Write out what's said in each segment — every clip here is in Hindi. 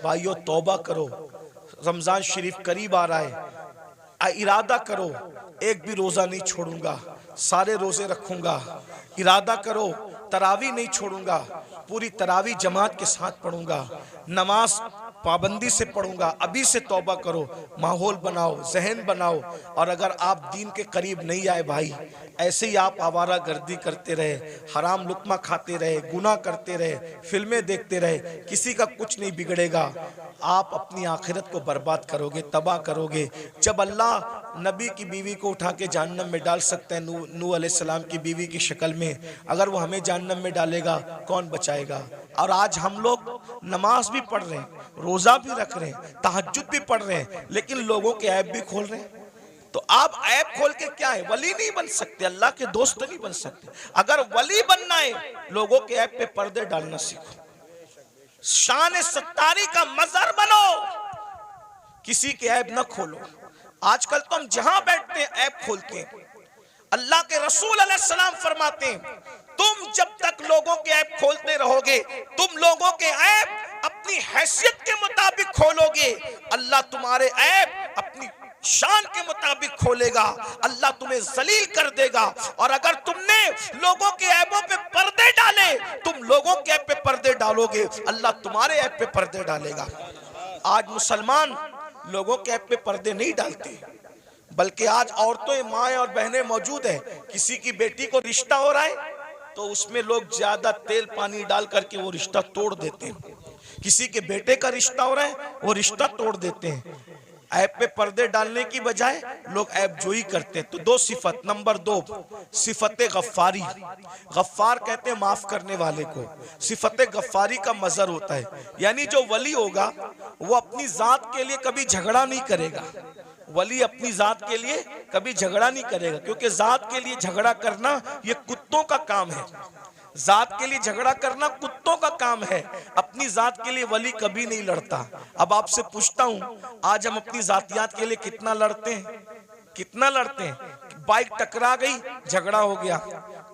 भाइयों तौबा करो, रमजान शरीफ करीब आ रहा है, इरादा करो एक भी रोजा नहीं छोड़ूंगा, सारे रोजे रखूंगा। इरादा करो तरावी नहीं छोड़ूंगा, पूरी तरावी जमात के साथ पढ़ूंगा, नमाज पाबंदी से पढ़ूंगा। अभी से तौबा करो, माहौल बनाओ, जहन बनाओ। और अगर आप दीन के करीब नहीं आए भाई, ऐसे ही आप आवारा गर्दी करते रहे, हराम लुकमा खाते रहे, गुनाह करते रहे, फिल्में देखते रहे, किसी का कुछ नहीं बिगड़ेगा। आप अपनी आखिरत को बर्बाद करोगे, तबाह करोगे। जब अल्लाह नबी की बीवी को उठा के जहन्नम में डाल सकते हैं, नूह अलैहिस्सलाम की बीवी की शक्ल में, अगर वो हमें जहन्नम में डालेगा कौन बचाएगा। और आज हम लोग नमाज भी पढ़ रहे हैं, रोजा भी रख रहे हैं, तहज्जुद भी पढ़ रहे हैं, लेकिन लोगों के ऐब भी खोल रहे हैं। तो आप ऐप खोल के क्या है, वली नहीं बन सकते, अल्लाह के दोस्त नहीं बन सकते। अगर वली बनना है, लोगों के ऐप पे पर्दे डालना सीखो, शान सत्तारी का मजहर बनो, किसी के ऐप न खोलो। आजकल तो हम जहां बैठते हैं ऐप खोलते हैं। अल्लाह के रसूल अलैहिस्सलाम फरमाते हैं, तुम जब तक लोगों के ऐप खोलते रहोगे, तुम लोगों के ऐप अपनी हैसियत के मुताबिक खोलोगे, अल्लाह तुम्हारे ऐप अपनी शान के मुताबिक खोलेगा, अल्लाह तुम्हें जलील कर देगा। और अगर तुमने लोगों के ऐबों पे पर्दे डाले, तुम लोगों के ऐप पे पर्दे डालोगे, अल्लाह तुम्हारे ऐप पे पर्दे डालेगा। आज मुसलमान लोगों के ऐप पे पर्दे नहीं डालते, बल्कि आज औरतें, माएँ और बहनें मौजूद है, किसी की बेटी को रिश्ता हो रहा है तो उसमें लोग ज्यादा तेल पानी डाल करके वो रिश्ता तोड़ देते हैं। किसी के बेटे का रिश्ता हो रहा है, वो रिश्ता तोड़ देते हैं। ऐप पे पर्दे डालने की बजाय लोग ऐप जोई करते हैं। तो दो सिफत, नंबर 2 सिफत गफ्फारी, गफ्फार कहते हैं माफ करने वाले को। सिफत गफ्फारी का मजहर होता है, यानी जो वली होगा वो अपनी जात के लिए कभी झगड़ा नहीं करेगा। वली अपनी जात के लिए कभी झगड़ा नहीं करेगा, क्योंकि जात के लिए झगड़ा करना ये कुत्तों का काम है। जात के लिए झगड़ा करना कुत्तों का काम है, अपनी जात के लिए वली कभी नहीं लड़ता। अब आपसे पूछता हूं, आज हम अपनी जातियात के लिए कितना लड़ते हैं, कितना लड़ते हैं। बाइक टकरा गई, झगड़ा हो गया।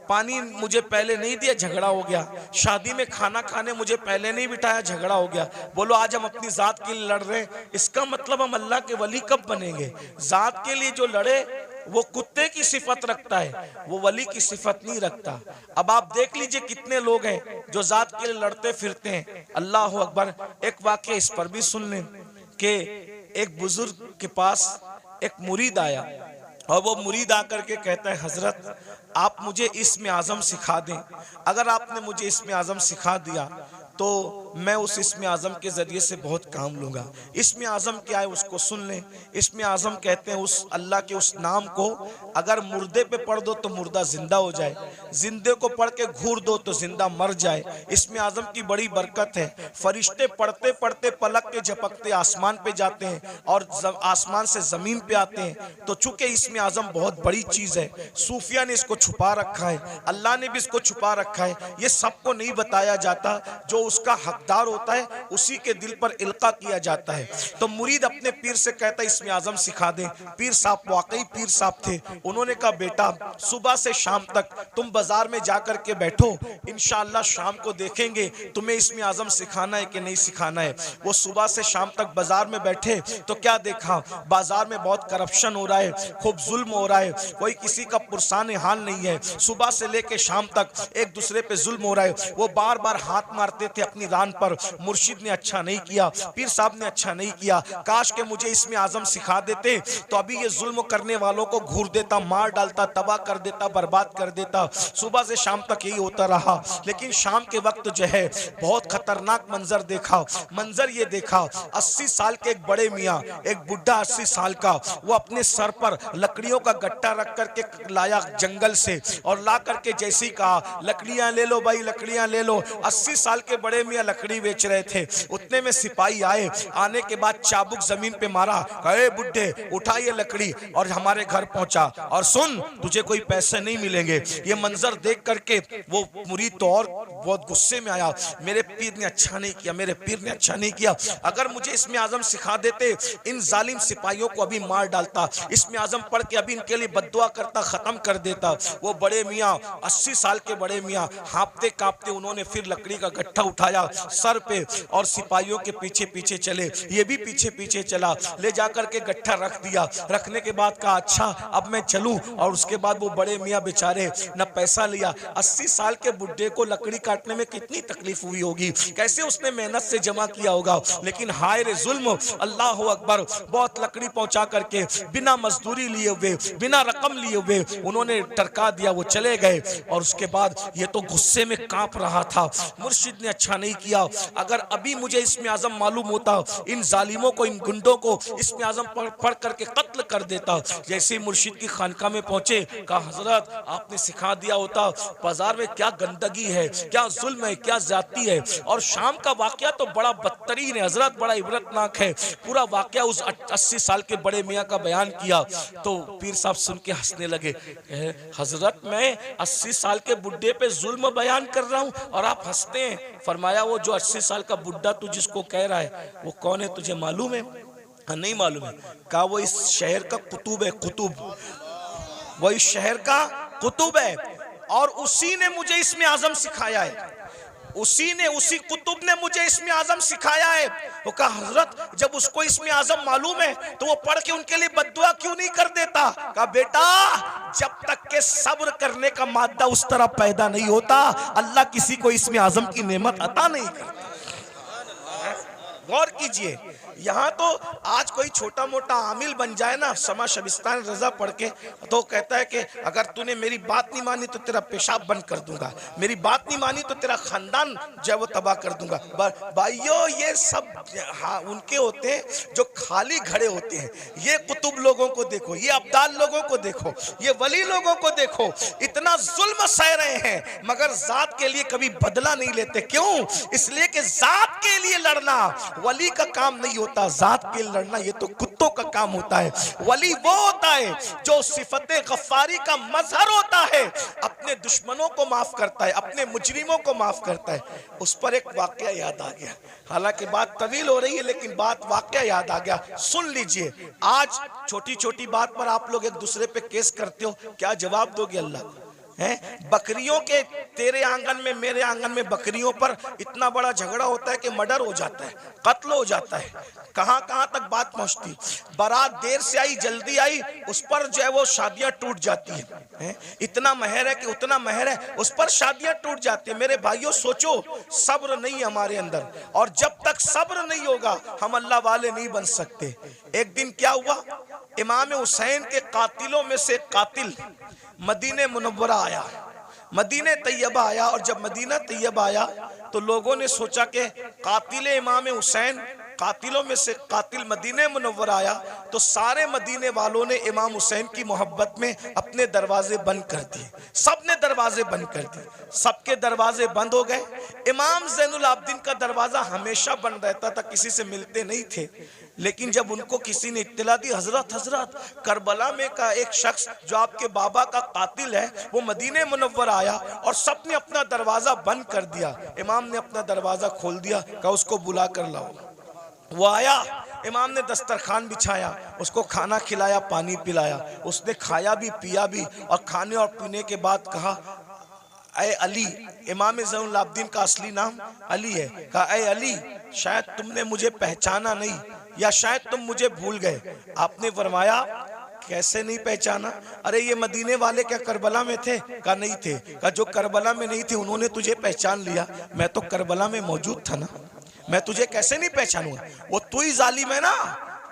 पानी मुझे पहले नहीं दिया, झगड़ा हो गया। शादी में खाना खाने मुझे पहले नहीं बिठाया, झगड़ा हो गया। बोलो आज हम अपनी जात के लिए लड़ रहे हैं, इसका मतलब हम अल्लाह के वली कब बनेंगे। जात के लिए जो लड़े वो कुत्ते की सिफत रखता है, वो वली की सिफत नहीं रखता। अब आप देख लीजिए कितने लोग हैं जो जात के लिए लड़ते फिरते हैं। अल्लाह अकबर। एक वाकया इस पर भी सुन लें कि एक बुजुर्ग के पास एक मुरीद आया और वो मुरीद आकर के कहता है, हजरत आप मुझे इस्म आज़म सिखा दें। अगर आपने मुझे इस्म आज़म सिखा दिया तो मैं उस इस्म आज़म के ज़रिए से बहुत काम लूँगा। इस्म आज़म क्या है उसको सुन लें। इस्म आज़म कहते हैं उस अल्लाह के उस नाम को अगर मुर्दे पे पढ़ दो तो मुर्दा जिंदा हो जाए, जिंदे को पढ़ के घूर दो तो जिंदा मर जाए। इस्म आज़म की बड़ी बरकत है। फरिश्ते पढ़ते पढ़ते पलक के झपकते आसमान पे जाते हैं और आसमान से ज़मीन पे आते हैं। तो चूंकि इस्म आज़म बहुत बड़ी चीज़ है, सूफिया ने इसको छुपा रखा है, अल्लाह ने भी इसको छुपा रखा है। ये सबको नहीं बताया जाता, जो उसका हकदार होता है उसी के दिल पर इल्का किया जाता है। तो मुरीद अपने पीर से कहता है इस्म आज़म सिखा दे। पीर साहब वाकई पीर साहब थे। उन्होंने कहा बेटा सुबह से शाम तक तुम बाजार में जाकर के बैठो, इंशाअल्लाह शाम को देखेंगे तुम्हें इस्म आज़म सिखाना है कि नहीं सिखाना है। वो सुबह से शाम तक बाजार में बैठे तो क्या देखा, बाजार में बहुत करप्शन हो रहा है, खूब जुल्म हो रहा है, कोई किसी का पुरसान हाल नहीं है। सुबह से लेके शाम तक एक दूसरे पे जुल्म हो रहा है। वो बार बार हाथ मारते थे अपनी रान पर, मुर्शिद ने अच्छा नहीं किया, पीर साहब ने अच्छा नहीं किया, काश के मुझे इसमें आज़म सिखा देते तो अभी ये जुल्म करने वालों को घूर देता, मार डालता, तबाह कर देता, बर्बाद कर देता। सुबह से शाम तक यही होता रहा। लेकिन शाम के वक्त जो है बहुत खतरनाक मंजर देखा। मंजर ये देखा, 80 साल के एक बड़े मियाँ, एक बुढ़ा 80 साल का, वो अपने सर पर लकड़ियों का गट्टा रख करके लाया जंगल से और ला करके जैसे ही कहा लकड़ियां ले लो भाई, लकड़ियां ले लो। 80 साल के बड़े मियाँ लकड़ी बेच रहे थे। उतने में सिपाही आए, आने के बाद चाबुक जमीन पे मारा, कहे बुड्ढे उठा ये लकड़ी और हमारे घर पहुंचा और सुन तुझे कोई पैसे नहीं मिलेंगे। ये मंजर देख करके वो मुरीद तो और बहुत गुस्से में आया, मेरे पीर ने अच्छा नहीं किया, मेरे पीर ने अच्छा नहीं किया। अगर मुझे इसमें आज़म सिखा देते इन जालिम सिपाहियों को अभी मार डालता, इसमें आज़म पढ़ के अभी इनके लिए बद्दुआ करता, खत्म कर देता। वो बड़े मियाँ 80 साल के बड़े मियाँ हाँपते कांपते उन्होंने फिर लकड़ी का गट्ठा उठाया सर पे और सिपाहियों के पीछे पीछे चले, ये भी पीछे पीछे चला, ले जाकर के गट्ठा रख दिया। रखने के बाद कहा अच्छा अब मैं चलूं। और उसके बाद वो बड़े मियाँ बेचारे न पैसा लिया, 80 साल के बुढ़े को लकड़ी काटने में कितनी तकलीफ हुई होगी, कैसे उसने मेहनत से जमा किया होगा, लेकिन हाय रे जुल्म, अल्लाह अकबर, बहुत लकड़ी पहुंचा करके बिना मजदूरी लिए हुए, बिना रकम लिए हुए उन्होंने टरका दिया, वो चले गए। और उसके बाद ये तो गुस्से में कांप रहा था, मुर्शिद ने अच्छा नहीं किया, अगर अभी मुझे इसमें आजम मालूम होता, इन जालिमों को, इन गुंडों को इसमें आजम पढ़ करके कत्ल कर देता। जैसे ही मुर्शिद की खानका में पहुंचे, कहा हजरत आपने सिखा दिया होता बाजार में क्या गंदगी है, क्या जुल्म है, क्या ज्यादती है। और शाम का वाकया तो बड़ा बदतरीन है हजरत, बड़ा इबरतनाक है। पूरा वाकया उस 80 साल के बड़े मियाँ का बयान किया तो पीर साहब सुन के हंसने लगे। हजरत मैं 80 साल के बुढ़े पे जुल्म बयान कर रहा हूँ और आप हंसते हैं। फरमाया वो जो 80 साल का बुढ़ा तू जिसको कह रहा है वो कौन है, तुझे मालूम है? नहीं मालूम है। कहा वो इस शहर का कुतुब है, कुतुब, वो इस शहर का कुतुब है और उसी ने मुझे इसमें आजम सिखाया है, उसी कुतुब ने मुझे इसमें आजम सिखाया है। वो कहा हजरत जब उसको इसमें आजम मालूम है तो वो पढ़ के उनके लिए बद्दुआ क्यों नहीं कर देता? कहा बेटा जब तक के सब्र करने का मादा उस तरह पैदा नहीं होता, अल्लाह किसी को इसमें आजम की नेमत अता नहीं करता। गौर कीजिए, यहाँ तो आज कोई छोटा मोटा आमिल बन जाए ना, समा शबिस्तान रजा पढ़ के, तो कहता है कि अगर तूने मेरी बात नहीं मानी तो तेरा पेशाब बंद कर दूंगा, मेरी बात नहीं मानी तो तेरा खानदान जो है वो तबाह कर दूंगा। भाइयों ये सब हाँ उनके होते हैं जो खाली खड़े होते हैं। ये कुतुब लोगों को देखो, ये अब्दाल लोगों को देखो, ये वली लोगों को देखो, इतना जुल्म सह रहे हैं मगर जात के लिए कभी बदला नहीं लेते। क्यों? इसलिए कि जात के लिए लड़ना वली का काम नहीं होता, जात के लड़ना ये तो कुत्तों का काम होता है। वली वो होता है जो सिफते गफ्फारी का मजहर होता है, अपने दुश्मनों को माफ करता है, अपने मुजरिमों को माफ करता है। उस पर एक वाकया याद आ गया, हालांकि बात तवील हो रही है लेकिन बात वाकया याद आ गया, सुन लीजिए। आज छोटी छोटी बात पर आप लोग एक दूसरे पे केस करते हो, क्या जवाब दोगे अल्लाह को? बकरियों के तेरे आंगन में मेरे आंगन में बकरियों पर इतना बड़ा झगड़ा होता है कि मर्डर हो जाता है, कत्ल हो जाता है। कहां कहां तक बात पहुंचती, बारात देर से आई जल्दी आई उस पर जो है वो शादियां टूट जाती है। इतना महर है कि उतना महर है उस पर शादियां टूट जाती है। मेरे भाइयों सोचो, सब्र नहीं हमारे अंदर, और जब तक सब्र नहीं होगा हम अल्लाह वाले नहीं बन सकते। एक दिन क्या हुआ, इमाम हुसैन के कातिलों में से कातिल मदीने मुनव्वरा आया, मदीने तैयबा आया। और जब मदीना तैयबा आया तो लोगों ने सोचा कि कातिल इमाम हुसैन, कातिलों में से कातिल मदीने मुनव्वरा आया तो सारे मदीने वालों ने इमाम हुसैन की मोहब्बत में अपने दरवाजे बंद कर दिए। सब ने दरवाजे बंद कर दिए, सबके दरवाजे बंद हो गए। इमाम ज़ैनुल आबिदीन का दरवाजा हमेशा बंद रहता था, किसी से मिलते नहीं थे। लेकिन जब उनको किसी ने इत्तला दी, हजरत हजरत करबला में का एक शख्स जो आपके बाबा का कातिल है वो मदीने मुनव्वरा आया, और सबने अपना दरवाजा बंद कर दिया। इमाम ने अपना दरवाजा खोल दिया, कहा उसको बुला कर लाओ। वो आया, इमाम ने दस्तरखान बिछाया, उसको खाना खिलाया, पानी पिलाया, उसने खाया भी पिया भी, और खाने और पीने के बाद कहा ऐ अली, इमाम ज़ैनुल आबिदीन का असली नाम अली है, कहा ऐ अली शायद तुमने मुझे पहचाना नहीं या शायद तुम मुझे भूल गए। आपने फरमाया कैसे नहीं पहचाना? अरे ये मदीने वाले क्या करबला में थे? कहा नहीं थे। कहा जो करबला में नहीं थे उन्होंने तुझे पहचान लिया, मैं तो करबला में मौजूद था ना, मैं तुझे कैसे नहीं पहचानूंगा? वो तू ही जालिम है ना,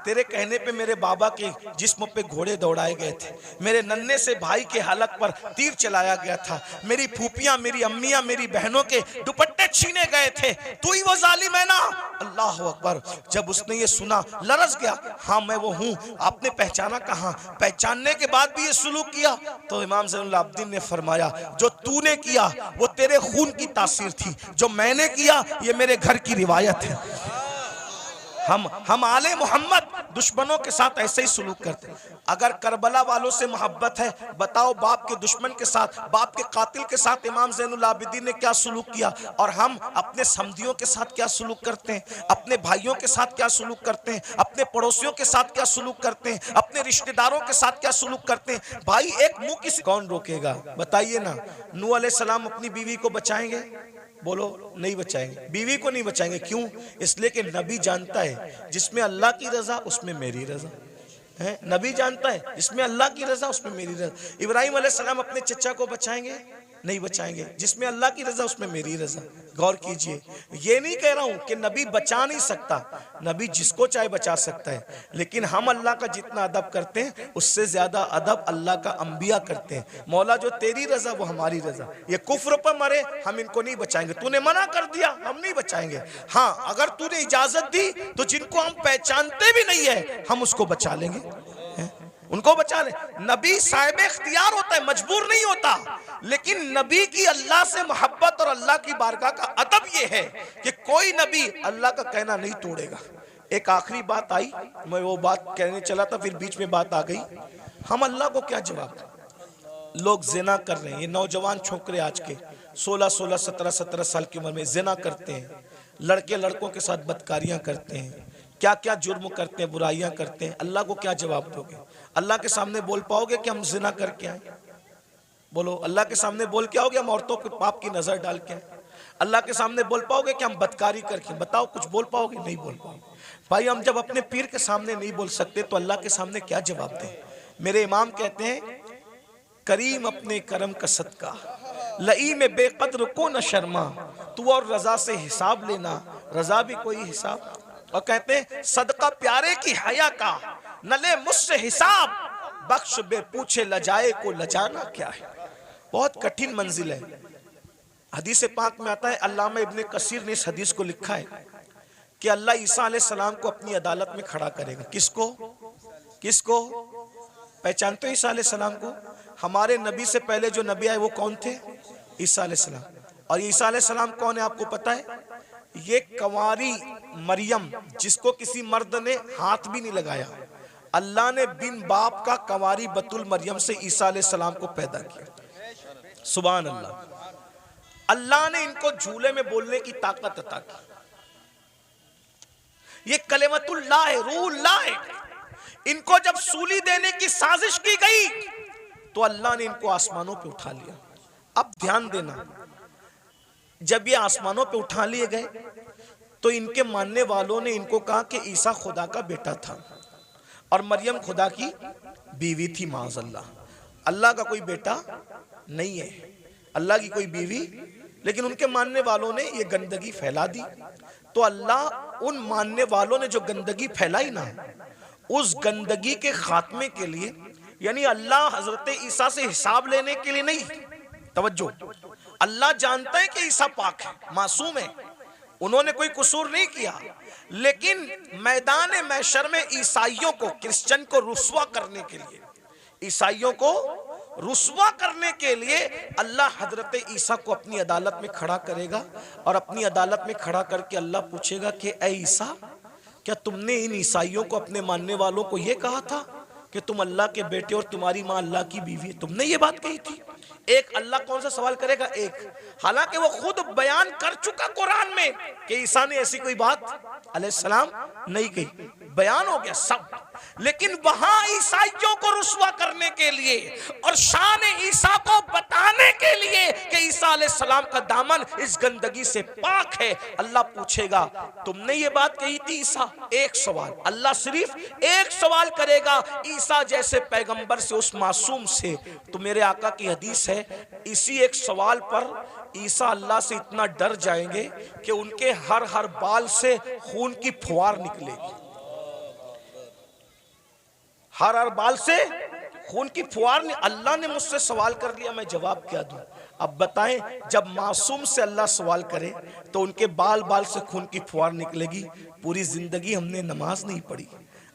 तेरे कहने पे मेरे बाबा के जिस्म पे घोड़े दौड़ाए गए थे, मेरे नन्हे से भाई के हलक पर तीर चलाया गया था, मेरी फूफियां, मेरी अम्मियां, मेरी बहनों के दुपट्टे छीने गए थे, तू ही वो जालिम है ना। अल्लाह अकबर। जब उसने ये सुना लरस गया, हाँ मैं वो हूँ। आपने पहचाना कहाँ? पहचानने के बाद भी ये सुलूक किया? तो इमाम ज़ैनुल आबिदीन ने फरमाया जो तूने किया वो तेरे खून की तासीर थी, जो मैंने किया ये मेरे घर की रिवायत है। हम आले मोहम्मद दुश्मनों के साथ ऐसे ही सुलूक करते हैं। अगर करबला वालों से मोहब्बत है, बताओ बाप के दुश्मन के साथ, बाप के कातिल के साथ इमाम ज़ैनुल आबिदीन ने क्या सुलूक किया, और हम अपने समधियों के साथ क्या सुलूक करते हैं, अपने भाइयों के साथ क्या सुलूक करते हैं, अपने पड़ोसियों के साथ क्या सुलूक करते हैं, अपने रिश्तेदारों के साथ क्या सुलूक करते हैं। भाई एक मुंह किसी कौन रोकेगा? बताइए ना। नूह अलैहिस्सलाम अपनी बीवी को बचाएंगे? बोलो नहीं बचाएंगे, बीवी को नहीं बचाएंगे। क्यों? इसलिए कि नबी जानता है जिसमें अल्लाह की रजा उसमें मेरी रजा है। नबी जानता है जिसमें अल्लाह की रजा उसमें मेरी रजा। इब्राहिम अलैहिस्सलाम अपने चचा को बचाएंगे? नहीं बचाएंगे। जिसमें अल्लाह की रजा उसमें मेरी रजा। गौर कीजिए, ये नहीं कह रहा हूं कि नबी बचा नहीं सकता, नबी जिसको चाहे बचा सकता है, लेकिन हम अल्लाह का जितना अदब करते हैं उससे ज्यादा अदब अल्लाह का अंबिया करते हैं। मौला जो तेरी रजा वो हमारी रजा। ये कुफ्र पर मरे हम इनको नहीं बचाएंगे, तूने मना कर दिया हम नहीं बचाएंगे। हाँ, अगर तूने इजाजत दी तो जिनको हम पहचानते भी नहीं है हम उसको बचा लेंगे, उनको बचा ले। नबी साहिब इख्तियार होता है, मजबूर नहीं होता, लेकिन नबी की अल्लाह से मोहब्बत और अल्लाह की बारगाह का अदब यह है कि कोई नबी अल्लाह का कहना नहीं तोड़ेगा। एक आखिरी बात आई, मैं वो बात कहने चला था फिर बीच में बात आ गई। हम अल्लाह को क्या जवाब दें? लोग जिना कर रहे हैं, ये नौजवान छोकरे आज के 16-16, 17-17 साल की उम्र में जिना करते हैं, लड़के लड़कों के साथ बदकारियां करते हैं, क्या क्या जुर्म करते हैं, बुराइयां करते हैं। अल्लाह को क्या जवाब दोगे? अल्लाह के सामने बोल पाओगे कि हम जिना करके आए? बोलो, अल्लाह के सामने बोल के आओगे हम औरतों के पाप की नजर डाल के आए? अल्लाह के सामने बोल पाओगे कि हम बदकारी करके? बताओ, कुछ बोल पाओगे? नहीं बोल पाओगे। भाई, हम जब अपने पीर के सामने नहीं बोल सकते तो अल्लाह के सामने क्या जवाब दें? मेरे इमाम कहते हैं, करीम अपने करम का सदका, लई में बेकद्र को न शर्मा, तू और रजा से हिसाब लेना, रजा भी कोई हिसाब। और कहते हैं, सदका प्यारे की हया का, न ले मुझसे हिसाब, बख्श बे पूछे लजाए को लजाना क्या है। बहुत कठिन मंजिल है। हदीस पाक में आता है, अल्लामा इब्ने कसीर ने इस हदीस को लिखा है कि अल्लाह ईसा अलैहिस्सलाम को अपनी अदालत में खड़ा करेगा। किसको? किसको? पहचानते हो ईसा अलैहिस्सलाम को? हमारे नबी से पहले जो नबी आए वो कौन थे? ईसा अलैहिस्सलाम। और ईसा अलैहिस्सलाम कौन है आपको पता है? ये कंवारी मरियम, जिसको किसी मर्द ने हाथ भी नहीं लगाया, अल्लाह ने बिन बाप का कंवारी बतुल मरियम से ईसा अलैहिस्सलाम को पैदा किया। सुभान अल्लाह। अल्लाह ने इनको झूले में बोलने की ताकत अता की। ये कलिमतुल्लाह है, रूहुल्लाह है। इनको जब सूली देने की साजिश की गई तो अल्लाह ने इनको आसमानों पे उठा लिया। अब ध्यान देना, जब ये आसमानों पे उठा लिए गए तो इनके मानने वालों ने इनको कहा कि ईसा खुदा का बेटा था और मरियम खुदा की बीवी थी। माज़अल्लाह, अल्लाह का कोई बेटा नहीं है, अल्लाह की कोई बीवी। लेकिन उनके मानने वालों ने ये गंदगी फैला दी। तो अल्लाह उन मानने वालों ने जो गंदगी फैलाई ना, उस गंदगी के खात्मे के लिए, यानी अल्लाह हजरत ईसा से हिसाब लेने के लिए नहीं, तवज्जो, अल्लाह जानता है कि ईसा पाक है, मासूम है, उन्होंने कोई कसूर नहीं किया, लेकिन मैदान महशर में ईसाइयों को, क्रिश्चियन को रुस्वा करने के लिए, ईसाइयों को रुस्वा करने के लिए अल्लाह हजरत ईसा को अपनी अदालत में खड़ा करेगा। और अपनी अदालत में खड़ा करके अल्लाह पूछेगा कि ऐ ईसा, क्या तुमने इन ईसाइयों को, अपने मानने वालों को यह कहा था कि तुम अल्लाह के बेटे और तुम्हारी माँ अल्लाह की बीवी है? तुमने ये बात कही थी? एक अल्लाह कौन सा सवाल करेगा? एक। हालांकि वो खुद बयान कर चुका कुरान में कि ईसा ने ऐसी कोई बात अलैहिस्सलाम नहीं कही, बयान हो गया सब। लेकिन वहां ईसाइयों को रुस्वा करने के लिए और शान ईसा को बताने के लिए कि ईसा अलैहिस्सलाम का दामन इस गंदगी से पाक है, अल्लाह पूछेगा तुमने ये बात कही थी ईसा? एक सवाल, अल्लाह सिर्फ एक सवाल करेगा ईसा जैसे पैगंबर से, उस मासूम से। तो मेरे आका की हदीस है, इसी एक सवाल पर ईसा अल्लाह से इतना डर जाएंगे कि उनके हर हर बाल से खून की फुहार निकलेगी, हर हर बाल से खून की फुहार। अल्लाह ने मुझसे सवाल कर लिया, मैं जवाब क्या दूं? अब बताएं, जब मासूम से अल्लाह सवाल करे तो उनके बाल बाल से खून की फुहार निकलेगी। पूरी जिंदगी हमने नमाज नहीं पढ़ी,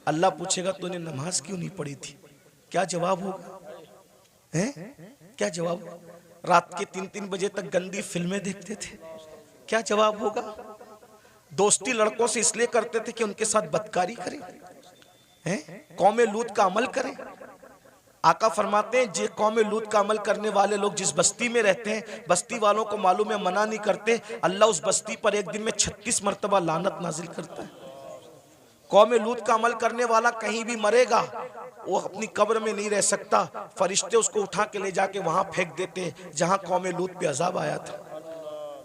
अल्लाह पूछेगा तूने नमाज क्यों नहीं पढ़ी थी? क्या जवाब होगा? हैं? क्या जवाब? रात के 3-3 बजे तक गंदी फिल्में देखते थे, क्या जवाब होगा? दोस्ती लड़कों से इसलिए करते थे कि उनके साथ बदकारी करें, हैं? कौमे लूत का अमल करें। आका फरमाते हैं, जे कौमे लूत का अमल करने वाले लोग जिस बस्ती में रहते हैं, बस्ती वालों को मालूम है, मना नहीं करते, अल्लाह उस बस्ती पर एक दिन में 36 मरतबा लानत नाजिल करता है। कौमे लूत का अमल करने वाला कहीं भी मरेगा, वो अपनी कब्र में नहीं रह सकता, फरिश्ते उसको उठा के ले जाके वहां फेंक देते जहां कौमे लूत पे अजाब आया था।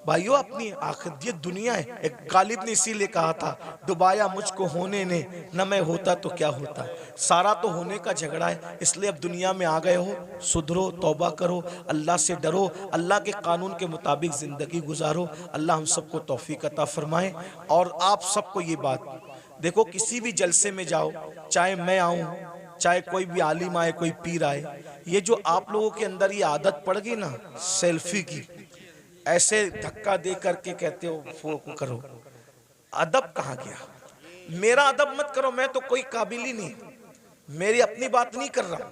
भाइयों अपनी आखिरत ये दुनिया है। एक गालिब ने इसीलिए कहा था, डुबाया मुझको होने ने, न मैं होता तो क्या होता। सारा तो होने का झगड़ा है, इसलिए अब दुनिया में आ गए हो, सुधरो, तौबा करो, अल्लाह से डरो, अल्लाह के कानून के मुताबिक जिंदगी गुजारो। अल्लाह हम सबको तौफीक अता फरमाए। और आप सबको ये बात देखो, किसी भी जलसे में जाओ, चाहे मैं आऊं, चाहे कोई भी आलिम आए, कोई पीर आए, ये जो आप लोगों के अंदर ये आदत पड़ गई ना सेल्फी की, ऐसे धक्का दे करके कहते हो फोटो करो, अदब कहाँ गया? मेरा अदब मत करो, मैं तो कोई काबिल ही नहीं, मेरी अपनी बात नहीं कर रहा,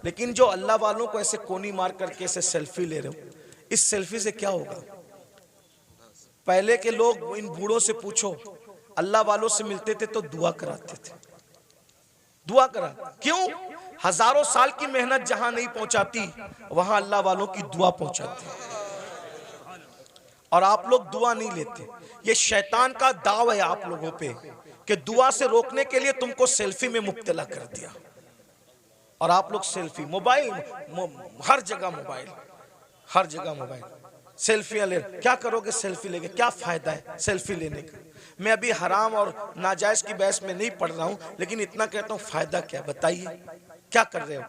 लेकिन जो अल्लाह वालों को ऐसे कोनी मार करके ऐसे सेल्फी ले रहे हो, इस सेल्फी से क्या होगा? पहले के लोग, इन बूढ़ों से पूछो, अल्लाह वालों से मिलते थे तो दुआ कराते थे, दुआ करा, क्यों? हजारों साल की मेहनत जहां नहीं पहुंचाती, वहां अल्लाह वालों की दुआ पहुंचाती। और आप लोग दुआ नहीं लेते, ये शैतान का दाव है आप लोगों पे कि दुआ से रोकने के लिए तुमको सेल्फी में मुब्तला कर दिया। और आप लोग सेल्फी, मोबाइल, हर जगह मोबाइल, हर जगह मोबाइल, सेल्फियां ले, क्या करोगे सेल्फी लेके? क्या फायदा है सेल्फी लेने का? मैं अभी हराम और नाजायज की बहस में नहीं पढ़ रहा हूं, लेकिन इतना कहता हूं, फायदा क्या? बताइए, क्या कर रहे हो?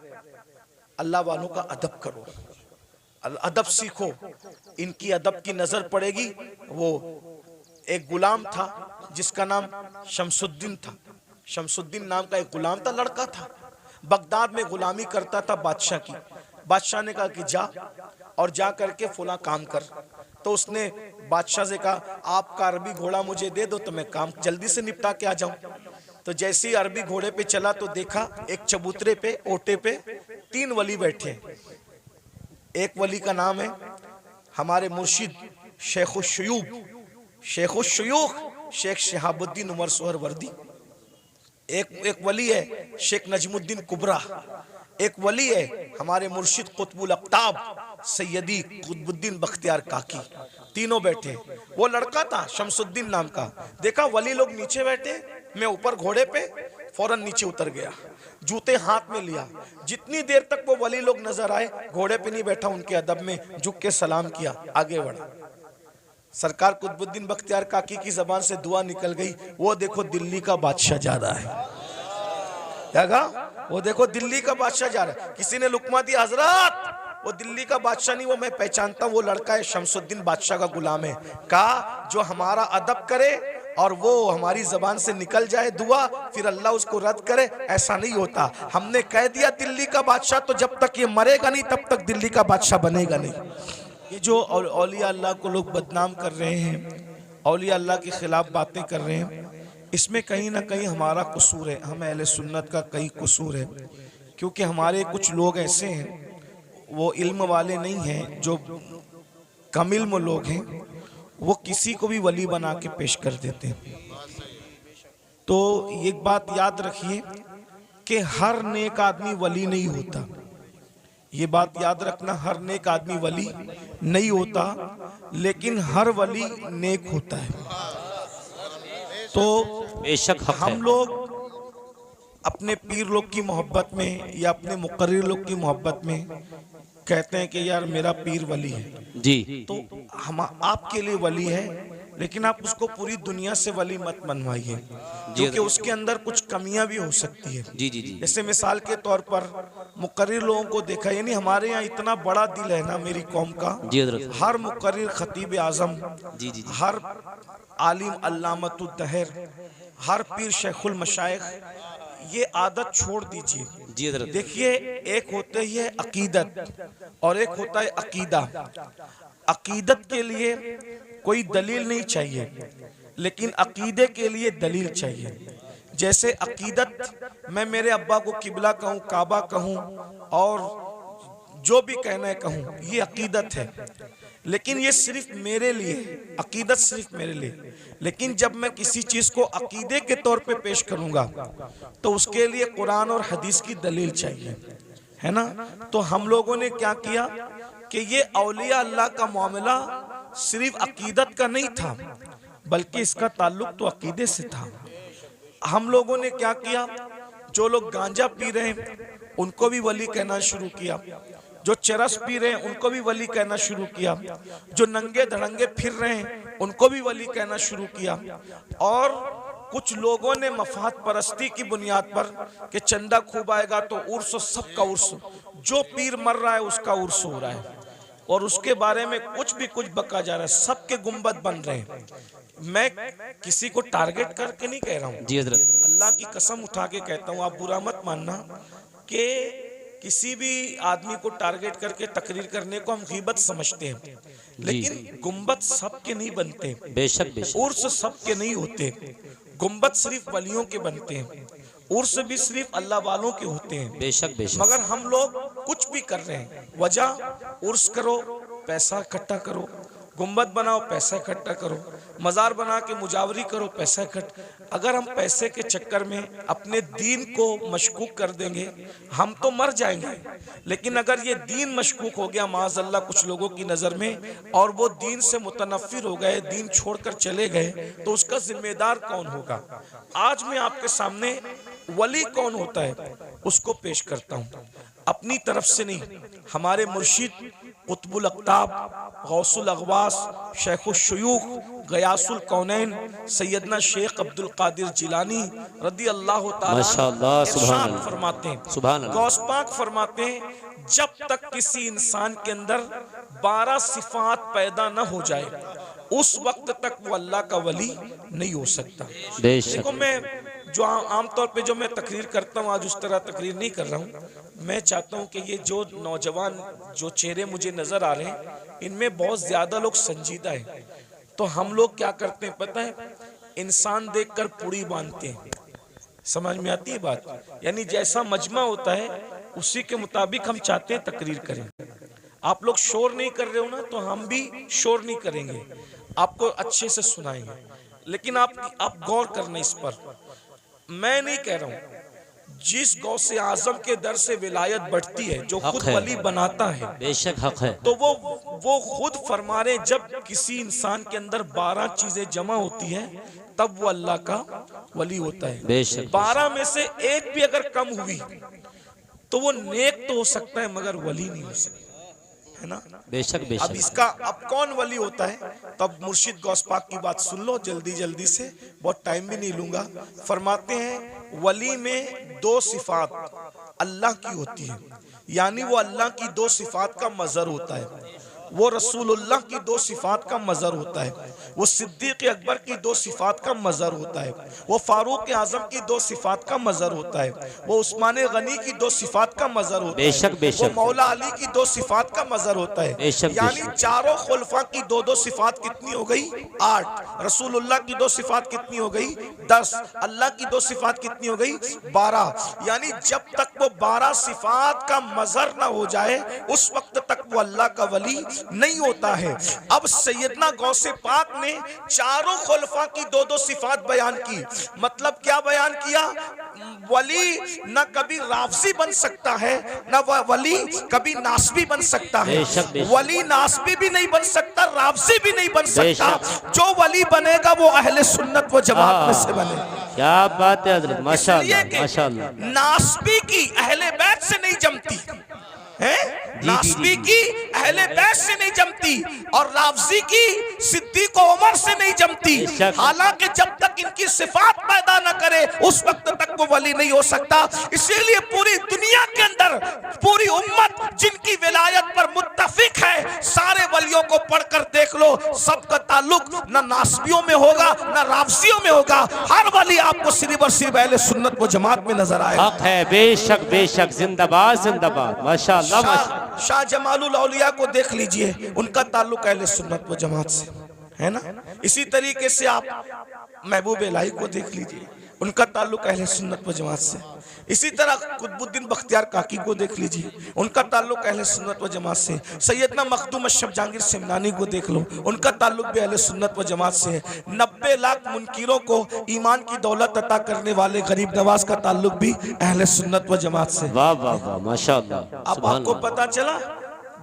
अल्लाह वालों का अदब करो, अदब सीखो, इनकी अदब की नजर पड़ेगी। वो एक गुलाम था जिसका नाम शमसुद्दीन था, शमसुद्दीन नाम का एक गुलाम था, लड़का था, बगदाद में गुलामी करता था बादशाह की। बादशाह ने कहा कि जा और जा करके फुला काम कर। तो उसने बादशाह से कहा, आपका अरबी घोड़ा मुझे दे दो तो मैं काम जल्दी से निपटा के आ जाऊं। तो जैसे ही अरबी घोड़े पे चला तो देखा एक चबूतरे पे, ओटे पे 3 वली बैठे। एक वली का नाम है हमारे मुर्शिद शेखुश शयूख शेख शहाबुद्दीन उमर सोहरवर्दी। एक वली है शेख नजमुद्दीन कुबरा। एक वली है हमारे मुर्शिद कुतुबुल अक्ताब सैयदी कुतुबुद्दीन बख्तियार काकी। तीनों बैठे। वो लड़का था शमसुद्दीन नाम का, देखा वली लोग नीचे बैठे, मैं ऊपर घोड़े पे, फौरन नीचे उतर गया, जूते हाथ में लिया। जितनी देर तक वो वली लोग नजर आए, घोड़े पे नहीं बैठा, उनके अदब में झुक के सलाम किया, आगे बढ़ा। सरकार कुतुबुद्दीन बख्तियार काकी की जबान से दुआ निकल गई, वो देखो दिल्ली का बादशाह जा रहा है। क्या कहा? वो देखो दिल्ली का बादशाह जा रहा है। किसी ने लुकमा दिया, हजरत वो दिल्ली का बादशाह नहीं, वो मैं पहचानता हूं, वो लड़का है शमसुद्दीन बादशाह का गुलाम है। कहा जो हमारा अदब करे और वो हमारी जबान से निकल जाए दुआ, फिर अल्लाह उसको रद्द करे, ऐसा नहीं होता। हमने कह दिया दिल्ली का बादशाह, तो जब तक ये मरेगा नहीं तब तक दिल्ली का बादशाह बनेगा नहीं। ये जो औलिया अल्लाह को लोग बदनाम कर रहे हैं, औलिया अल्लाह के खिलाफ बातें कर रहे हैं, इसमें कहीं ना कहीं हमारा कसूर है, हम अहले सुन्नत का कहीं कसूर है। क्योंकि हमारे कुछ लोग ऐसे हैं, वो इल्म वाले नहीं हैं, जो कम इल्म लोग हैं, वो किसी को भी वली बना के पेश कर देते हैं। तो एक बात याद रखिए कि हर नेक आदमी वली नहीं होता। ये बात याद रखना, हर नेक आदमी वली नहीं होता, लेकिन हर वली नेक होता है। तो बेशक हम लोग अपने पीर लोग की मोहब्बत में या अपने मुकर्रिर लोग की मोहब्बत में कहते हैं कि यार मेरा पीर वली है जी, तो हम आपके लिए वली है, लेकिन आप उसको पूरी दुनिया से वली मत मनवाइए, क्योंकि उसके अंदर कुछ कमियां भी हो सकती है। जी जी जी। जैसे मिसाल के तौर पर मुकर्रिर लोगों को देखा, यानी हमारे यहाँ इतना बड़ा दिल है ना मेरी कौम का, हर मुकर्रिर खतीब आजम, जी जी, हर आलिम अल्लामतुद्दहर, हर पीर शेखुल मशाइख, ये आदत छोड़ दीजिए। देखिए एक होते ही है अकीदत और एक होता है अकीदा। अकीदत के लिए कोई दलील नहीं चाहिए, लेकिन अकीदे के लिए दलील चाहिए। जैसे अकीदत, मैं मेरे अब्बा को किबला कहूँ, काबा कहूँ और जो भी कहना है कहूँ, ये अकीदत है, लेकिन ये सिर्फ मेरे लिए, अकीदत सिर्फ मेरे लिए। लेकिन जब मैं किसी चीज को अकीदे के तौर पे पेश करूंगा तो उसके लिए कुरान और हदीस की दलील चाहिए, है ना। तो हम लोगों ने क्या किया कि ये औलिया अल्लाह का मामला सिर्फ अकीदत का नहीं था, बल्कि इसका ताल्लुक तो अकीदे से था। हम लोगों ने क्या किया, जो लोग गांजा पी रहे हैं उनको भी वली कहना शुरू किया, जो चरस पी रहे हैं उनको भी वली कहना शुरू किया, जो नंगे धड़ंगे फिर रहे हैं उनको भी वली कहना शुरू किया। और कुछ लोगों ने मफाद परस्ती की बुनियाद पर कि चंदा खूब आएगा तो उर्स, सबका उर्स, जो पीर मर रहा है उसका उर्स हो रहा है, और उसके बारे में कुछ भी कुछ बका जा रहा है, सबके गुंबद बन रहे हैं। मैं किसी को टारगेट करके नहीं कह रहा हूँ जी हजरत, अल्लाह की कसम उठा के कहता हूँ, आप बुरा मत मानना कि किसी भी आदमी को टारगेट करके तकरीर करने को हम गीबत समझते हैं, लेकिन गुंबद सबके नहीं बनते, बेशक बेशक, उर्स सबके नहीं होते। गुंबद सिर्फ वलियों के बनते हैं, उर्स भी सिर्फ अल्लाह वालों के होते हैं। बेशक बेशक, मगर हम लोग कुछ भी कर रहे हैं, वजह उर्स करो, पैसा इकट्ठा करो, गुंबद बनाओ, पैसा इकट्ठा करो, मजार बना के मुजावरी करो, पैसा इकट्ठा। अगर हम पैसे के चक्कर में अपने दीन को मशकूक कर देंगे हम तो मर जाएंगे, लेकिन अगर ये दीन मशकूक हो गया माज़अल्लाह कुछ लोगों की नज़र में, और वो दीन से मुतनफ़िर हो गए, दीन छोड़कर चले गए, तो उसका जिम्मेदार कौन होगा? आज मैं आपके सामने वली कौन होता है उसको पेश करता हूँ, अपनी तरफ से नहीं। हमारे मुर्शिद कुतुबुल अक़ताब, गौसुल अग़वास, शेखुल शुयूख, गयासुल कौनैन सैयदना शेख अब्दुल कादिर जिलानी रदी अल्लाह ताला इरशाद फरमाते हैं, गौस पाक फरमाते हैं, जब तक किसी इंसान के अंदर 12 सिफात पैदा न हो जाए उस वक्त तक वो अल्लाह का वली नहीं हो सकता। देखो मैं जो आमतौर पे जो मैं तकरीर करता हूँ, आज उस तरह तकरीर नहीं कर रहा हूँ। मैं चाहता हूँ कि ये जो नौजवान जो चेहरे मुझे नज़र आ रहे हैं इनमें बहुत ज़्यादा लोग संजीदा हैं। तो हम लोग क्या करते हैं पता है, इंसान देखकर पुड़ी बांधते हैं, समझ में आती है बात? यानी जैसा मजमा होता है उसी के मुताबिक हम चाहते हैं तकरीर करें। आप लोग शोर नहीं कर रहे हो ना, तो हम भी शोर नहीं करेंगे, आपको अच्छे से सुनाएंगे, लेकिन आप गौर करना इस पर। मैं नहीं कह रहा हूँ, जिस गौसे आजम के दर से विलायत बढ़ती है, जो खुद वली बनाता है, बेशक हक है, तो वो खुद फरमा रहे, जब किसी इंसान के अंदर 12 चीजें जमा होती है तब वो अल्लाह का वली होता है। बेशक 12 में से एक भी अगर कम हुई तो वो नेक तो हो सकता है मगर वली नहीं हो सकता, है ना? बेशक बेशक। अब इसका अब कौन वली होता है, तब मुर्शिद गौस पाक की बात सुन लो जल्दी जल्दी से, बहुत टाइम भी नहीं लूंगा। फरमाते हैं वली में 2 सिफात अल्लाह की होती है, यानी वो अल्लाह की 2 सिफात का मजहर होता है, वो रसूलुल्लाह की 2 सिफात का मजहर होता है, वो सिद्दीक़ अकबर की 2 सिफात का मजहर होता है, वो फारूक आजम की 2 सिफात का मजहर होता है, वो उस्मान गनी की 2 सिफात का मजहर होता है, बेशक बेशक, वो मौला अली की 2 सिफात का मजहर होता है, यानी चारों खुलफा की 2-2 सिफात कितनी हो गई? 8। रसूलुल्लाह की 2 सिफात कितनी हो गई? 10। अल्लाह की 2 सिफात कितनी हो गई? 12। यानी जब तक वो 12 सिफात का मजहर ना हो जाए उस वक्त तक वो अल्लाह का वली नहीं होता है। अब सैयदना गौसे पाक ने चारों खुलफा की 2-2 सिफात बयान की, मतलब क्या बयान किया? वली न कभी राफजी बन सकता है, न वली कभी नासबी बन सकता है, वली नासबी भी नहीं बन सकता, राफजी भी नहीं बन सकता, जो वली बनेगा वो अहले सुन्नत व जमात में से बने। क्या बात है हज़रत, माशाअल्लाह माशाअल्लाह। नासबी की अहले बैत से नहीं जमती है, नासबी की अहले बैत से नहीं जमती, और राफजी की सिद्दीक़ उमर से नहीं जमती। हालांकि जब तक इनकी सिफात पैदा न करे उस वक्त तक वो वली नहीं हो सकता। इसीलिए पूरी दुनिया के अंदर पूरी उम्मत जिनकी विलायत पर मुत्तफिक है, सारे वलियों को पढ़कर देख लो, सबका ताल्लुक न नासबियों में होगा न राफजियों में होगा, हर वली आपको सिर्फ और सिर्फ अहले सुन्नत व जमात में नजर आएगा। हक है, बेशक बेशक, जिंदाबाद जिंदाबाद, माशाअल्लाह। शाह जमालुल औलिया को देख लीजिए, उनका ताल्लुक अहले सुन्नत व जमात से है ना। इसी तरीके से आप महबूब इलाही को देख लीजिए, उनका ताल्लुक अहले सुन्नत व जमात से। इसी तरह कुतुबुद्दीन बख्तियार काकी को देख लीजिए, उनका ताल्लुक अहले सुन्नत व जमात से। सैयदना मखदूम अशरफ जहांगीर सिमनानी को देख लो, उनका ताल्लुक भी अहले सुन्नत व जमात से है। 90 लाख मुनकिरों को ईमान की दौलत अता करने वाले गरीब नवाज का ताल्लुक भी अहले सुन्नत व जमात से। वाह वाह वाह, माशाअल्लाह। अब आपको पता चला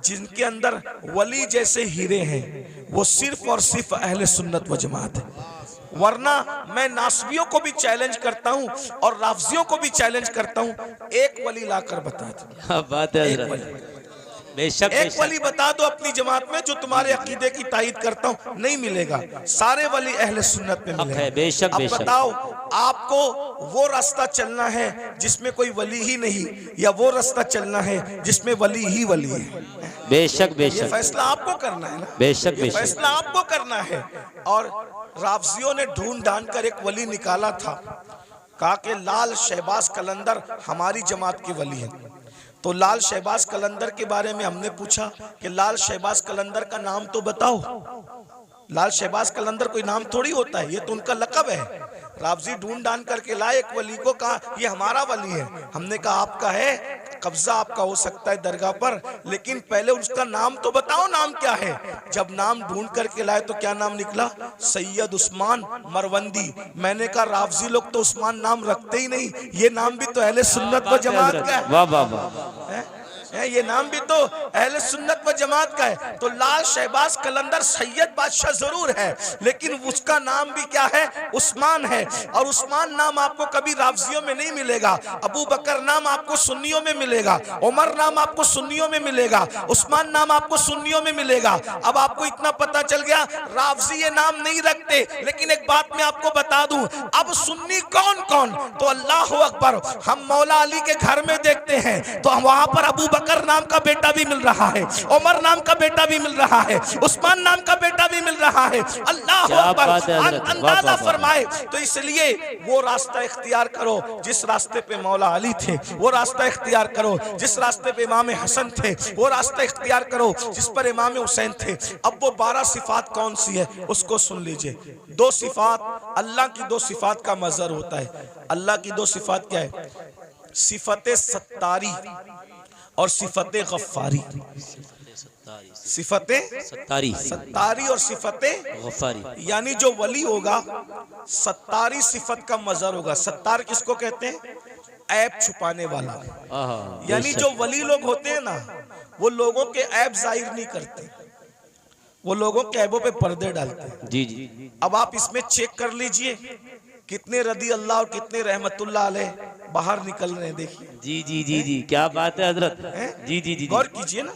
जिनके अंदर वली जैसे हीरे हैं वो सिर्फ और सिर्फ अहले सुन्नत व जमात है। वरना मैं नासबियों को भी चैलेंज करता हूं और राफजियों को भी चैलेंज करता हूं, एक वली लाकर बता दो। बात है, बेशक एक बेशक। वली बता दो अपनी जमात में जो तुम्हारे अकीदे की तायीद करता हूं, नहीं मिलेगा। सारे वली अहले सुन्नत में हक है, मिलेंगे। बेशक अब बेशक। बताओ आपको वो रास्ता चलना है जिसमें कोई वली ही नहीं, या वो रास्ता चलना है जिसमें वली ही वली है? बेशक ये बेशक फैसला आपको करना है ना, बेशक ये बेशक। फैसला आपको करना है। और राफजियों ने ढूंढ ढांड कर एक वली निकाला था, कहा कि लाल शहबाज कलंदर हमारी जमात के वली हैं। तो लाल शहबाज कलंदर के बारे में हमने पूछा कि लाल शहबाज कलंदर का नाम तो बताओ। लाल शहबाज कलंदर कोई नाम थोड़ी होता है, ये तो उनका लक़ब है। राफजी ढूंढ ढांड करके लाए एक वली को, कहा ये हमारा वली है। हमने कहा आपका है, कब्जा आपका हो सकता है दरगाह पर, लेकिन पहले उसका नाम तो बताओ, नाम क्या है? जब नाम ढूंढ करके लाए तो क्या नाम निकला? सैयद उस्मान मरवंदी। मैंने कहा राफजी लोग तो उस्मान नाम रखते ही नहीं, ये नाम भी तो अहले सुन्नत व जमात का है। वाह वाह वाह। ये नाम भी तो अहले सुन्नत व जमात का है। तो लाल शहबाज कलंदर सैयद बादशाह जरूर है, लेकिन उसका नाम भी क्या है? उस्मान है। और उस्मान नाम आपको कभी राफजियों में नहीं मिलेगा। अबू बकर नाम आपको सुन्नियों में मिलेगा, उमर नाम आपको सुन्नियों में मिलेगा, उस्मान नाम आपको सुन्नियों में मिलेगा। अब आपको इतना पता चल गया राफजी ये नाम नहीं रखते। लेकिन एक बात मैं आपको बता दूं, अब सुन्नी कौन कौन? तो अल्लाह अकबर, हम मौला अली के घर में देखते हैं तो वहां पर अबू बकर नाम का बेटा भी मिल रहा है, उमर नाम का बेटा भी मिल रहा है, उस्मान नाम का बेटा भी मिल रहा है। अल्लाह अकबर, अंदाजा फरमाए। तो इसलिए वो रास्ता इख्तियार करो जिस रास्ते पे मौला अली थे, वो रास्ता इख्तियार करो जिस रास्ते पे इमाम हसन थे, वो रास्ता इख्तियार करो जिस पर इमाम हुसैन थे। अब वो 12 सिफात कौन सी है उसको सुन लीजिए। 2 सिफात, अल्लाह की 2 सिफात का मजहर होता है। अल्लाह की 2 सिफात क्या है? सिफत सत्तारी और सिफत गफ्फारी। सिफत सत्तारी और सिफत गफ्फारी। यानी जो वली होगा सत्तारी सिफत का मजहर होगा। सत्तार किसको कहते हैं? ऐब छुपाने वाला। यानी जो वली लोग होते हैं ना, वो लोगों के ऐब जाहिर नहीं करते, वो लोगों के ऐबों पे पर्दे डालते हैं। जी जी। अब आप इसमें चेक कर लीजिए कितने रदी अल्लाह और कितने रहमतुल्लाह अलैह बाहर निकल रहे हैं। देखिए जी जी जी जी, क्या बात है हजरत। जी जी जी, गौर कीजिए ना।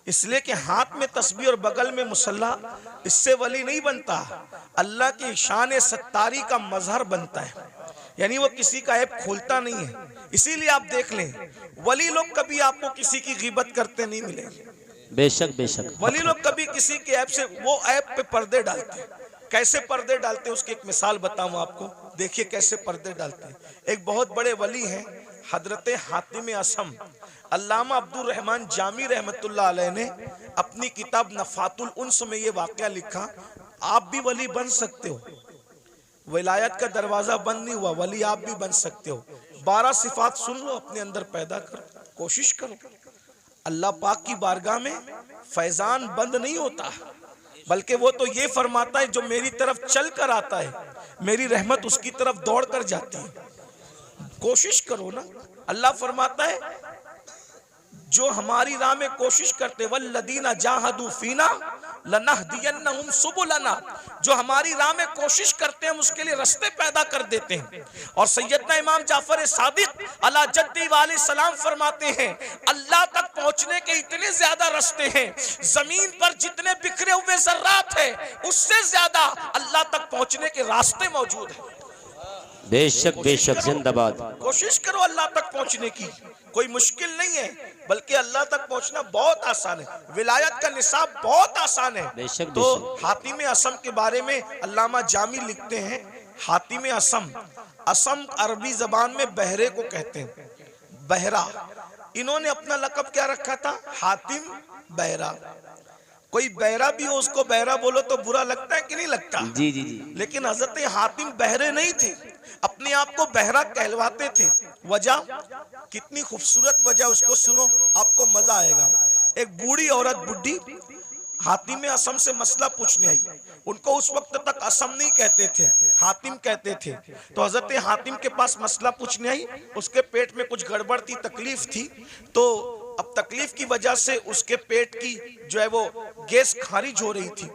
इसलिए कि हाथ में तस्बीह और बगल में मुसल्ला, इससे वली नहीं बनता। अल्लाह की शान सत्तारी का मजहर बनता है, यानी वो किसी का ऐब खोलता नहीं है। इसीलिए आप देख लें, वली लोग कभी आपको किसी की गीबत करते नहीं मिलेंगे। बेशक बेशक। वली लोग कभी किसी के ऐब से, वो ऐब पे पर्दे डालते हैं। कैसे पर्दे डालते हैं उसकी एक मिसाल बताऊं आपको, देखिए कैसे पर्दे डालते हैं। एक बहुत बड़े वली हैं हजरत हातिम असम। अल्लामा अब्दुल रहमान जामी रहमतुल्लाह अलैह ने अपनी किताब नफातुल उन्स में ये वाकया लिखा, आप भी वली बन सकते हो, विलायत का दरवाजा बंद नहीं हुआ, वली आप भी बन सकते हो। 12 सिफात सुन लो, अपने अंदर पैदा करो, कोशिश करो। अल्लाह पाक की बारगाह में फैजान बंद नहीं होता, बल्कि वो तो ये फरमाता है जो मेरी तरफ चल कर आता है, मेरी रहमत उसकी तरफ दौड़ कर जाती है। कोशिश करो ना। अल्लाह फरमाता है जो हमारी राह में कोशिश करते, वल्लदीना जाहदू फीना लनहदियन्नहुम सुबुलना, जो हमारी राह में कोशिश करते हैं हम उसके लिए रास्ते पैदा कर देते हैं। और सैयदना इमाम जाफर सादिक अला जद्दी वाले सलाम फरमाते हैं, अल्लाह तक पहुंचने के इतने ज्यादा रास्ते हैं, जमीन पर जितने बिखरे हुए जर्रात हैं उससे ज्यादा अल्लाह तक पहुंचने के रास्ते मौजूद हैं। बेशक बेशक, जिंदाबाद। कोशिश करो अल्लाह तक पहुंचने की, कोई मुश्किल नहीं है, बल्कि अल्लाह तक पहुंचना बहुत आसान है। विलायत का निसाब बहुत आसान है। बेशक तो बेशक। हातिम असम के बारे में अल्लामा जामी लिखते हैं, हातिम असम, असम अरबी जबान में बहरे को कहते हैं, बहरा। इन्होंने अपना लक़ब क्या रखा था? हातिम बहरा। कोई बहरा भी हो उसको बहरा बोलो तो बुरा लगता है कि नहीं लगता? जी जी जी। लेकिन हजरत हातिम बहरे नहीं थे, अपने आप को बहरा कहलवाते थे। वजह, कितनी खूबसूरत वजह, उसको सुनो आपको मजा आएगा। एक बूढ़ी औरत, बुढ़ी, हातिम असम से मसला पूछने आई। उनको उस वक्त तक असम नहीं कहते थे, हातिम कहते थे। तो हजरत हातिम के पास मसला पूछने आई, उसके पेट में कुछ गड़बड़ थी, तकलीफ थी। तो अब तकलीफ की वजह से उसके पेट की जो है वो गैस खारिज हो रही थी।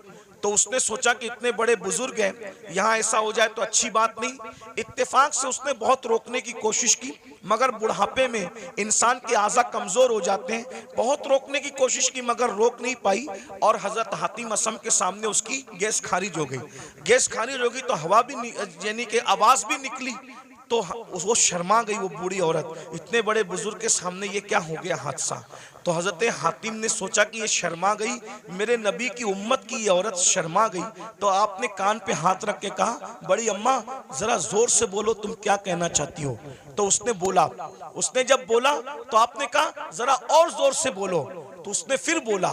तो उसने सोचा कि इतने बड़े बुजुर्ग हैं, यहाँ ऐसा हो जाए तो अच्छी बात नहीं। इत्तेफाक से उसने बहुत रोकने की कोशिश की, मगर बुढ़ापे में इंसान के आज़ा कमज़ोर हो जाते हैं। बहुत रोकने की कोशिश की मगर रोक नहीं पाई, और हज़रत हातिम असम के सामने उसकी गैस खारिज हो गई। गैस खारिज हो गई तो हवा भी यानी कि आवाज़ भी निकली, तो वो शर्मा गई वो बूढ़ी औरत। इतने बड़े बुजुर्ग के सामने ये क्या हो गया हादसा। तो हजरत हातिम ने सोचा कि ये शर्मा गई, मेरे नबी की उम्मत की ये औरत शर्मा गई। तो आपने कान पे हाथ रख के कहा, बड़ी अम्मा जरा जोर से बोलो, तुम क्या कहना चाहती हो। तो उसने बोला, उसने जब बोला तो आपने कहा जरा और जोर से बोलो। तो उसने फिर बोला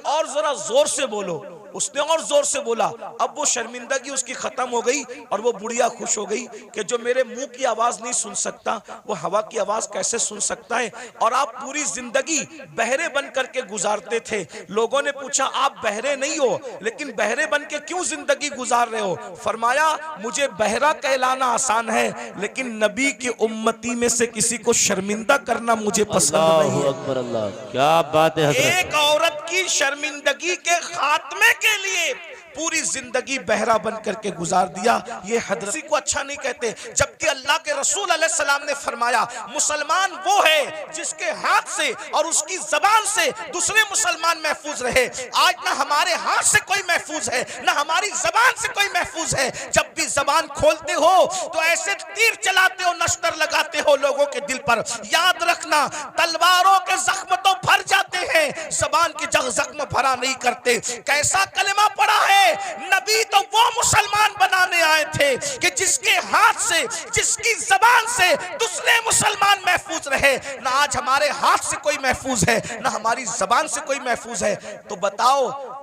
और जरा जोर से बोलो। उसने और जोर से बोला। अब वो शर्मिंदगी उसकी खत्म हो गई और वो बुढ़िया खुश हो गई कि जो मेरे मुंह की आवाज नहीं सुन सकता वो हवा की आवाज कैसे सुन सकता है। और आप पूरी जिंदगी बहरे बन करके गुजारते थे। लोगों ने पूछा आप बहरे नहीं हो, लेकिन बहरे बन के क्यों जिंदगी गुजार रहे हो। फरमाया मुझे बहरा कहलाना आसान है, लेकिन नबी की उम्मती में से किसी को शर्मिंदा करना मुझे पसंद नहीं है। अल्लाहु अकबर, अल्लाह, क्या बात है हजरत। एक औरत की शर्मिंदगी के खात्मे के लिए पूरी जिंदगी बहरा बन करके गुजार दिया, ये हजरत को अच्छा नहीं कहते। जबकि अल्लाह के रसूल अलैहि सलाम ने फरमाया मुसलमान वो है जिसके हाथ से और उसकी जबान से दूसरे मुसलमान महफूज रहे। आज ना हमारे हाथ से कोई महफूज है, ना हमारी जबान से कोई महफूज है। जब भी जबान खोलते हो तो ऐसे तीर चलाते हो, नश्तर लगाते हो लोगों के दिल पर। याद रखना तलवारों के जख्म तो भर जाते हैं, जबान के जख्म भरा नहीं करते। कैसा कलमा पड़ा है, नबी तो वो मुसलमान बनाने आए थे कि जिसके हाथ से जिसकी जबान से दूसरे मुसलमान महफूज रहे। ना आज हमारे हाथ से कोई महफूज है, ना हमारी जबान से कोई महफूज है। तो बताओ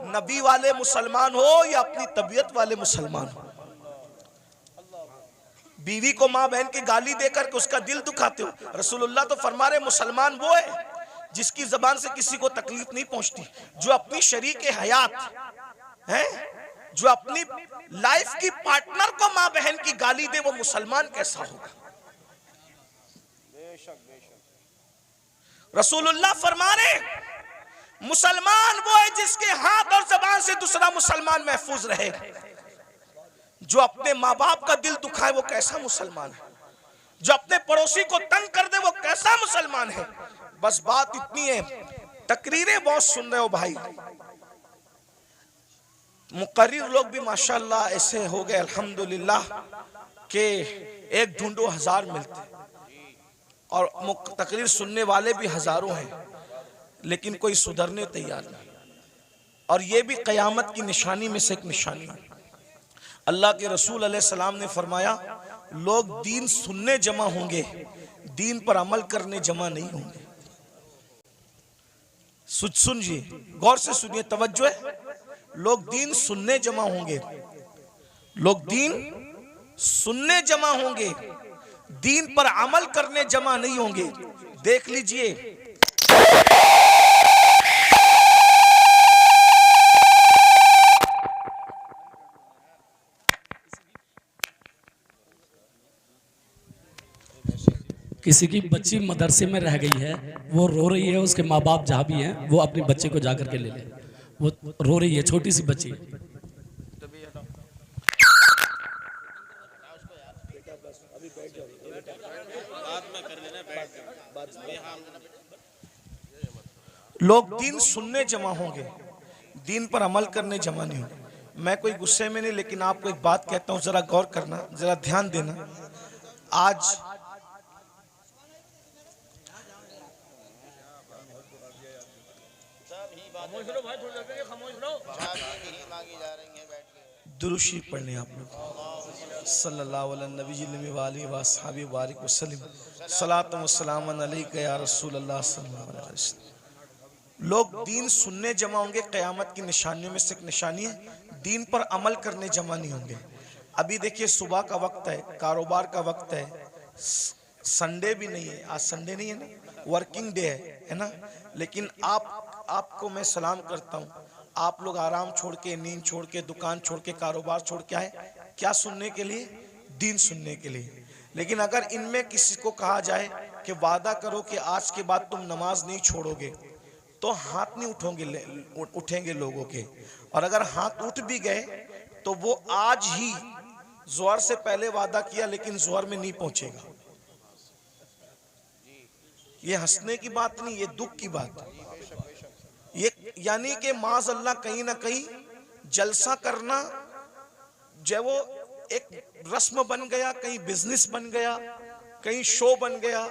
नबी वाले मुसलमान हो या अपनी तबीयत वाले मुसलमान हो। बीवी को मां बहन की गाली देकर के उसका दिल दुखाते हो। रसूलुल्लाह तो फरमा रहे मुसलमान वो है जिसकी जबान से किसी को तकलीफ नहीं पहुंचती, जो अपनी शरीक हयात है, जो अपनी लाइफ की पार्टनर को मां बहन की गाली दे, वो मुसलमान कैसा होगा। रसूलुल्लाह फरमा रहे मुसलमान वो है जिसके हाथ और जबान से दूसरा मुसलमान महफूज रहे। जो अपने माँ बाप का दिल दुखाए वो कैसा मुसलमान है, जो अपने पड़ोसी को तंग कर दे वो कैसा मुसलमान है। बस बात इतनी है, तकरीरें बहुत सुन रहे हो भाई, मुकर्रिर लोग भी माशाल्लाह ऐसे हो गए अल्हम्दुलिल्लाह के एक ढूंढो हजार मिलते, और तकरीर सुनने वाले भी हजारों हैं, लेकिन कोई सुधरने तैयार नहीं। और ये भी क़यामत की निशानी में से एक निशानी है। अल्लाह के रसूल अलैहिस्सलाम ने फरमाया लोग दीन सुनने जमा होंगे, दीन पर अमल करने जमा नहीं होंगे। सुनिए, गौर से सुनिए, तवज्जो है। लोग दीन सुनने जमा होंगे, लोग दीन सुनने जमा होंगे, दीन पर अमल करने जमा नहीं होंगे। देख लीजिए किसी की बच्ची मदरसे में रह गई है, वो रो रही है, उसके माँ बाप जहाँ भी हैं वो अपने बच्चे को जाकर के ले ले। वो रो रही है, छोटी सी बच्ची। लोग दीन सुनने जमा होंगे, दीन पर अमल करने जमा नहीं होंगे। मैं कोई गुस्से में नहीं, लेकिन आपको एक बात कहता हूं, जरा गौर करना, जरा ध्यान देना। आज दुरूशी पढ़ने आप लोग सल्लल्लाहु अलैहि वसल्लम सलातु व सलामन अलैका या रसूल अल्लाह सल्लल्लाहु अलैहि वसल्लम। लोग दीन सुनने जमा होंगे, क़यामत की निशानियों में से एक निशानी है, दीन पर अमल करने जमा नहीं होंगे। अभी देखिए सुबह का वक्त है, कारोबार का वक्त है, संडे भी नहीं है, आज संडे नहीं है ना, वर्किंग डे है ना। लेकिन आपको मैं सलाम करता हूँ, आप लोग आराम छोड़ के, नींद छोड़ के, दुकान छोड़ के, कारोबार छोड़ के आए, क्या सुनने के लिए? दीन सुनने के लिए। लेकिन अगर इनमें किसी को कहा जाए कि वादा करो कि आज के बाद तुम नमाज नहीं छोड़ोगे, तो हाथ नहीं उठेंगे लोगों के, और अगर हाथ उठ भी गए तो वो आज ही ज़ोहर से पहले वादा किया लेकिन ज़ोहर में नहीं पहुंचेगा। ये हंसने की बात नहीं, ये दुख की बात। ये यानी कि माज़ अल्लाह कहीं ना कहीं जलसा करना जो वो एक रस्म बन गया, कहीं बिजनेस बन गया, कहीं शो बन गया,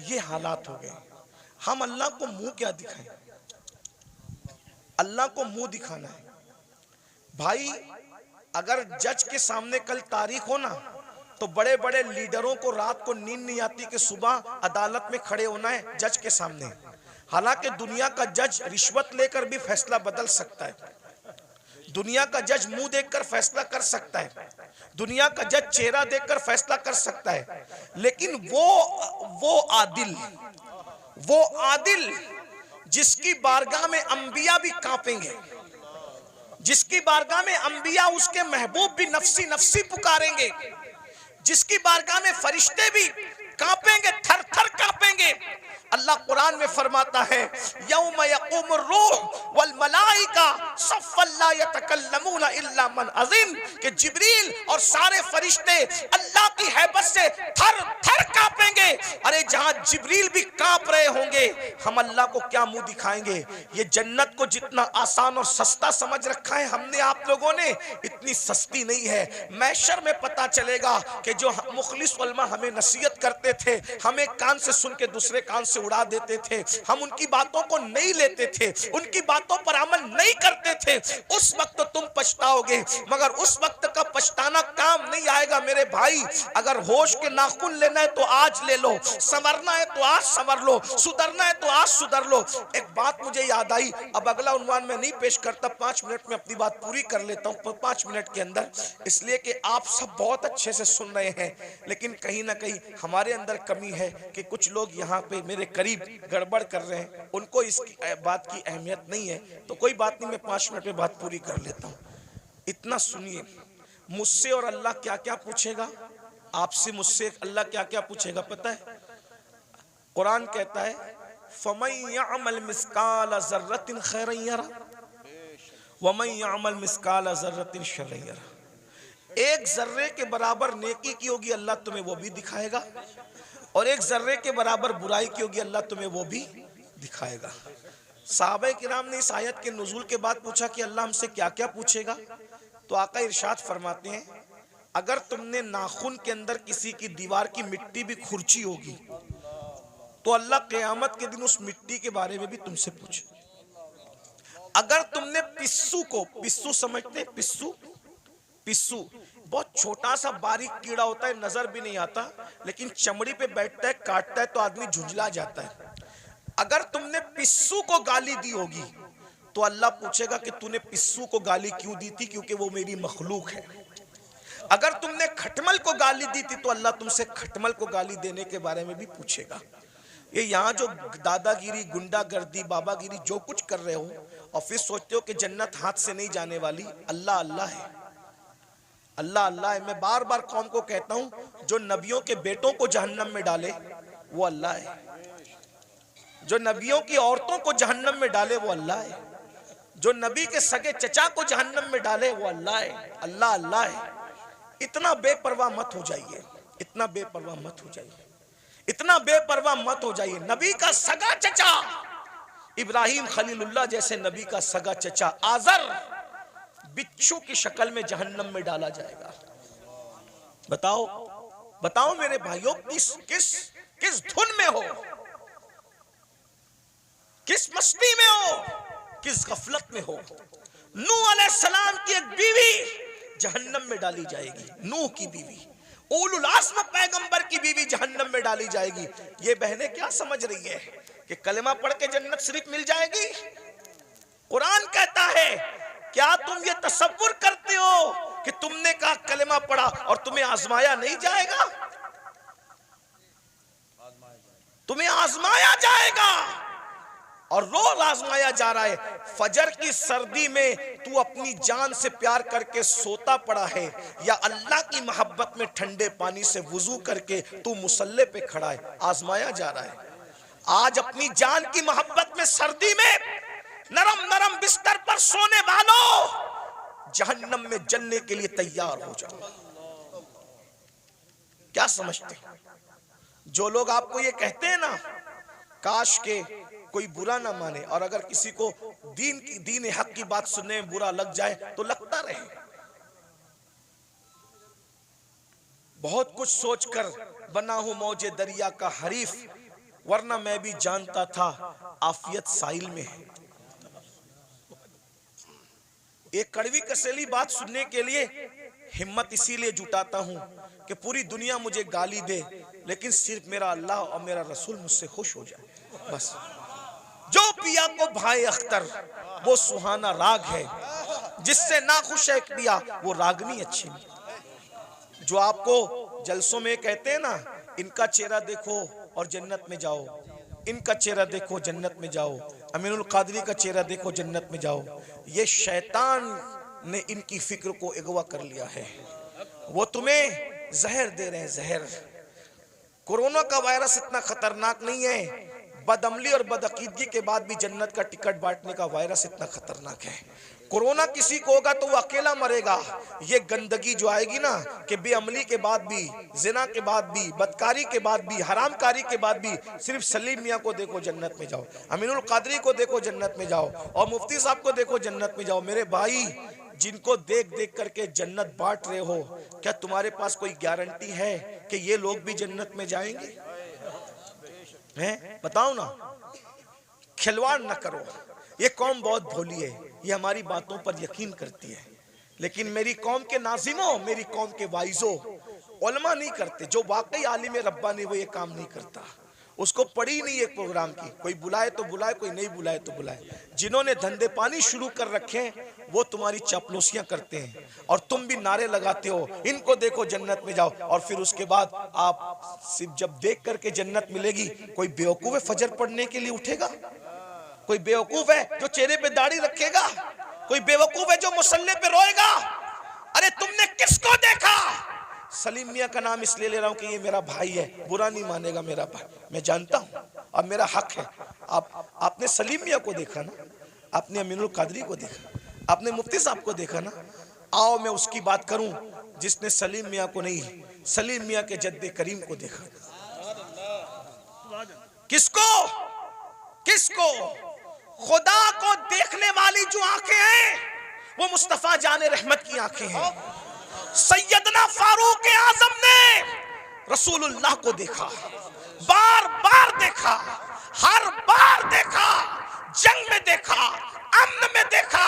ये हालात हो गए। हम अल्लाह को मुंह क्या दिखाएं? अल्लाह को मुंह दिखाना है भाई। अगर जज के सामने कल तारीख हो ना, तो बड़े बड़े लीडरों को रात को नींद नहीं आती कि सुबह अदालत में खड़े होना है जज के सामने। हालांकि दुनिया का जज रिश्वत लेकर भी फैसला बदल सकता है, दुनिया का जज मुंह देखकर फैसला कर सकता है, दुनिया का जज चेहरा देखकर फैसला कर सकता है, लेकिन वो आदिल जिसकी बारगाह में अंबिया भी कांपेंगे, जिसकी बारगाह में अंबिया उसके महबूब भी नफसी नफसी पुकारेंगे, जिसकी बारगाह में फरिश्ते भी कांपेंगे, थर थर कांपेंगे। अल्लाह कुरान में फरमाता है यौम यक़ूमुर रूह वल मलाइका सफ़्फ़न ला यतकल्लमूना इल्ला मन अज़िन, कि जिब्रील और सारे फरिश्ते अल्लाह की हैबत से थर थर कांपेंगे। अरे जहां जिब्रील भी कांप रहे होंगे, हम अल्लाह को क्या मुंह दिखाएंगे? ये जन्नत को जितना आसान और सस्ता समझ रखा है हमने आप लोगों ने, इतनी सस्ती नहीं है। महशर में पता चलेगा कि जो मुखलिस उलमा हमें नसीहत करते थे, हमें कान से सुन के दूसरे कान से उड़ा देते थे, हम उनकी बातों को नहीं लेते थे, उनकी बातों पर अमल नहीं करते थे, उस वक्त तो तुम पछताओगे, मगर उस वक्त का पछताना काम नहीं आएगा मेरे भाई। अगर होश के नाखून लेना है तो आज ले लो, संवरना है तो आज संवर लो, सुधरना है तो आज सुधर लो। एक बात मुझे याद आई, अब अगला उन्वान में नहीं पेश करता, 5 मिनट में अपनी बात पूरी कर लेता हूं 5 मिनट के अंदर, इसलिए कि आप सब बहुत अच्छे से सुन रहे हैं, लेकिन कहीं ना कहीं हमारे अंदर कमी है कि कुछ लोग यहाँ पे मेरे करीब गड़बड़ कर रहे हैं, उनको इसकी बात की अहमियत नहीं है। तो कोई बात नहीं, मैं 5 मिनट में बात पूरी कर लेता हूँ। इतना सुनिए, मुझसे और अल्लाह क्या क्या पूछेगा, आपसे मुझसे अल्लाह क्या क्या पूछेगा पता है? कुरान कहता है फमन यअमल मिस्काल ज़र्रतिन खैरन यरा वमन यअमल मिस्काल ज़र्रतिन शर्रन यरा। एक जर्रे के बराबर नेकी की होगी अल्लाह तुम्हें वो भी दिखाएगा, और एक जर्रे के बराबर बुराई की होगी अल्लाह तुम्हें वो भी दिखाएगा। सहाबा किराम ने इस आयत के नुज़ूल के बाद पूछा कि अल्लाह हमसे क्या क्या पूछेगा, तो आका इरशाद फरमाते हैं अगर तुमने नाखून के अंदर किसी की दीवार की मिट्टी भी खुरची होगी तो अल्लाह क़यामत के दिन उस मिट्टी के बारे में भी तुमसे पूछे। अगर तुमने पिस्सू को, पिस्सू समझते, पिस्सू बहुत छोटा सा बारीक कीड़ा होता है, नजर भी नहीं आता, लेकिन चमड़ी पे बैठता है, काटता है तो आदमी झुंझला जाता है। अगर तुमने पिस्सू को गाली दी होगी तो अल्लाह पूछेगा कि तूने पिस्सू को गाली क्यों दी थी, क्योंकि वो मेरी मखलूक है। अगर तुमने खटमल को गाली दी थी तो अल्लाह तुमसे खटमल को गाली देने के बारे में भी पूछेगा। ये यहाँ जो दादागिरी, गुंडागर्दी, बाबागिरी जो कुछ कर रहे हो और फिर सोचते हो कि जन्नत हाथ से नहीं जाने वाली, अल्लाह अल्लाह है, अल्लाह अल्लाह है। मैं बार बार कौम को कहता हूं, जो नबियों के बेटों को जहन्नम में डाले वो अल्लाह है, जो नबियों की औरतों को जहन्नम में डाले वो अल्लाह है, जो नबी के सगे चचा को जहन्नम में डाले वो अल्लाह है। अल्लाह अल्लाह है। इतना बेपरवाह मत हो जाइए, इतना बेपरवाह मत हो जाइए, इतना बेपरवाह मत हो जाइए। नबी का सगा चचा इब्राहिम खलीलुल्लाह जैसे नबी का सगा चचा आजर बिच्छू की शक्ल में जहन्नम में डाला जाएगा। बताओ बताओ मेरे भाइयों, किस धुन में हो, किस मस्ती में हो, किस गफलत में हो। नूह अलैहिस्सलाम की एक बीवी जहन्नम में डाली जाएगी, नूह की बीवी, उलुल आज़्म पैगंबर की बीवी जहन्नम में डाली जाएगी। ये बहनें क्या समझ रही है कि कलमा पढ़ के जन्नत शरीफ मिल जाएगी? कुरान कहता है, क्या तुम ये तसव्वुर करते हो कि तुमने कहा कलमा पढ़ा और तुम्हें आजमाया नहीं जाएगा? तुम्हें आजमाया जाएगा और रोज आजमाया जा रहा है। फजर की सर्दी में तू अपनी जान से प्यार करके सोता पड़ा है, या अल्लाह की मोहब्बत में ठंडे पानी से वुजू करके तू मुसल्ले पे खड़ा है, आजमाया जा रहा है। आज अपनी जान की मोहब्बत में सर्दी में नरम नरम बिस्तर पर सोने वालों, जहन्नम में जलने के लिए तैयार हो जाओ। क्या समझते हैं? जो लोग आपको ये कहते हैं ना, काश के कोई बुरा ना माने, और अगर किसी को दीन हक की बात सुनने में बुरा लग जाए तो लगता रहे। बहुत कुछ सोचकर बना हूं मौजे दरिया का हरीफ, वरना मैं भी जानता था आफियत साहिल में है। एक कड़वी कसेली बात सुनने के लिए हिम्मत इसीलिए जुटाता हूं कि पूरी दुनिया मुझे गाली दे, लेकिन सिर्फ मेरा अल्लाह और मेरा रसूल मुझसे खुश हो जाए बस। जो पिया को भाई अख्तर वो सुहाना राग है, जिससे ना खुश है पिया वो रागनी अच्छी नहीं। जो आपको जलसों में कहते हैं ना, इनका चेहरा देखो और जन्नत में जाओ, इनका चेहरा देखो जन्नत में जाओ, अमीनुल कादरी का चेहरा देखो जन्नत में जाओ, ये शैतान ने इनकी फिक्र को अगवा कर लिया है। वो तुम्हें जहर दे रहे हैं, जहर। कोरोना का वायरस इतना खतरनाक नहीं है, बदअमली और बदअकीदगी के बाद भी जन्नत का टिकट बांटने का वायरस इतना खतरनाक है। कोरोना किसी को होगा तो वो अकेला मरेगा। ये गंदगी जो आएगी ना, कि बेअमली के बाद भी, जिना के बाद भी, बदकारी के बाद भी, हरामकारी के बाद भी सिर्फ सलीम मियाँ को देखो जन्नत में जाओ, अमीनुल कादरी को देखो जन्नत में जाओ, और मुफ्ती साहब को देखो जन्नत में जाओ। मेरे भाई, जिनको देख देख करके जन्नत बांट रहे हो, क्या तुम्हारे पास कोई गारंटी है कि ये लोग भी जन्नत में जाएंगे? हैं? बताओ ना। खिलवाड़ न करो। ये कौम बहुत भोली है, ये हमारी बातों पर यकीन करती है, लेकिन मेरी कौम के नाजिमों, मेरी कौम के वाइजों, उलमा नहीं करते। जो वाकई आलिम रब्बानी वो ये काम नहीं करता। उसको पड़ी नहीं एक प्रोग्राम की, कोई बुलाए तो बुलाए, कोई नहीं बुलाए तो बुलाए। जिन्होंने धंधे पानी शुरू कर रखे हैं वो तुम्हारी चापलूसियां करते हैं, और तुम भी नारे लगाते हो इनको देखो जन्नत में जाओ, और फिर उसके बाद आप सिर्फ जब देख करके जन्नत मिलेगी, कोई बेवकूफ है फजर पढ़ने के लिए उठेगा? कोई बेवकूफ है जो चेहरे पे दाढ़ी रखेगा? कोई बेवकूफ है जो मुसल्ले पे रोएगा? अरे तुमने किसको देखा? सलीम मियाँ का नाम इसलिए ले रहा हूं कि ये मेरा भाई है, बुरा नहीं मानेगा मेरा भाई, मैं जानता हूं, अब मेरा हक है। आपने सलीम मियाँ को देखा ना, आपने अमीनुल कादरी को देखा, आपने मुफ्ती साहब को देखा ना। आओ मैं उसकी बात करूं जिसने सलीम मियाँ को नहीं, सलीम मियाँ के जद्दे करीम को देखा। किसको? किसको? खुदा को देखने वाली जो आंखें हैं वो मुस्तफा जाने रहमत की आंखें हैं। सैयदना फारूक आजम ने रसूलुल्लाह को देखा, बार बार देखा, हर बार देखा, जंग में देखा, अमन में देखा।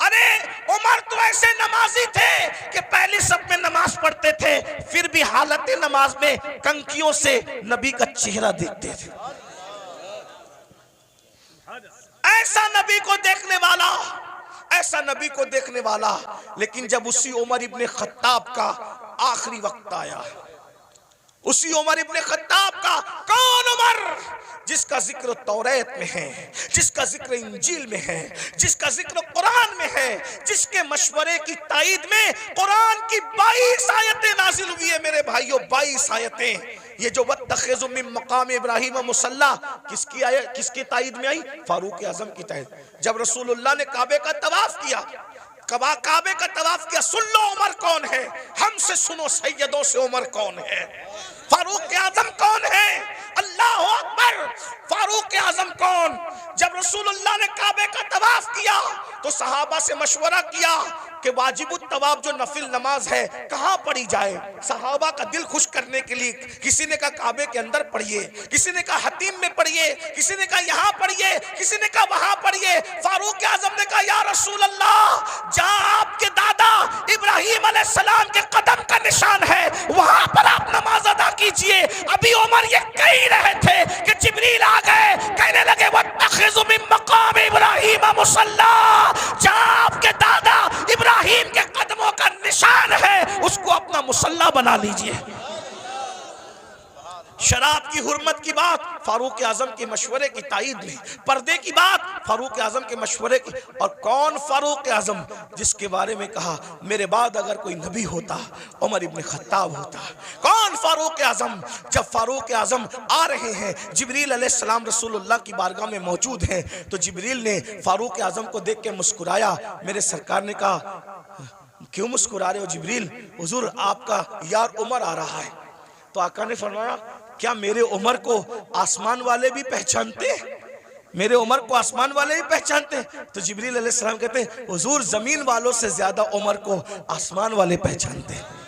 अरे उमर तो ऐसे नमाजी थे कि पहले सब में नमाज पढ़ते थे, फिर भी हालत नमाज में कंकियों से नबी का चेहरा देखते थे। ऐसा नबी को देखने वाला, ऐसा नबी को देखने वाला। लेकिन जब उसी उमर इब्ने खत्ताब का आखिरी वक्त आया, उसी उमर इब्ने खत्ताब का, कौन उमर जिसका जिक्र तौरात में है, जिसका जिक्र इंजील में है, जिसका जिक्र कुरान में है, जिसके मशवरे की ताईद में कुरान की 22 आयतें नाजिल हुई है मेरे भाइयों, 22 आयतें। ये जो वत्तखिज़ु मिन मकाम इब्राहीम मुसल्ला किसकी आयत, किसकी ताईद में आई? फारूक आजम की ताईद। जब रसूलुल्लाह ने काबे का तवाफ किया, काबे का तवाफ किया, सुन लो उमर कौन है, हमसे सुनो सैयदों से उमर कौन है, फारूक आजम कौन है? अल्लाह अकबर। फारूक आजम कौन? जब रसूलुल्लाह ने काबे का तवाफ किया तो सहाबा से मशवरा किया कि वाजिबुत तवाफ जो नफिल नमाज है कहाँ पढ़ी जाए। सहाबा का दिल खुश करने के लिए किसी ने कहा काबे के अंदर पढ़िए, किसी ने कहा हतीम में पढ़िए, किसी ने कहा यहाँ पढ़िए, किसी ने कहा वहां पढ़िए। फारूक आजम ने कहा या रसूल अल्लाह, जहाँ आपके दादा इब्राहिम अलैहिस्सलाम के कदम का निशान है वहां पर आप नमाज अदा कीजिए। अभी उमर ये कह ही रहे थे कि जिब्रील आ गए, कहने लगे वत्तखिज़ु मिन मकाम इब्राहीम मुसल्ला, जहाँ आपके दादा इब्राहिम के कदमों का निशान है उसको अपना मुसल्ला बना लीजिए। शराब की हुर्मत की बात फारूक आजम के मशवरे की ताईद में, पर्दे की बात फारूक आजम के मशवरे की। और कौन फारूक आजम जिसके बारे में कहा मेरे बाद अगर कोई नबी होता उमर इब्न खत्ताब होता। कौन फारूक आजम, जब फारूक आजम आ रहे हैं, जिब्रील अलैहिस्सलाम रसूलुल्लाह की बारगाह में मौजूद हैं, तो जिब्रील ने फारूक आजम को देख के मुस्कुराया। मेरे सरकार ने कहा क्यों मुस्कुरा रहे हो जिब्रील? हुजूर आपका यार उमर आ रहा है। तो आका ने फरमाया क्या मेरे उमर को आसमान वाले भी पहचानते हैं? मेरे उमर को आसमान वाले भी पहचानते हैं? तो जिब्रील अलैहिस्सलाम कहते हैं हुजूर जमीन वालों से ज्यादा उमर को आसमान वाले पहचानते हैं।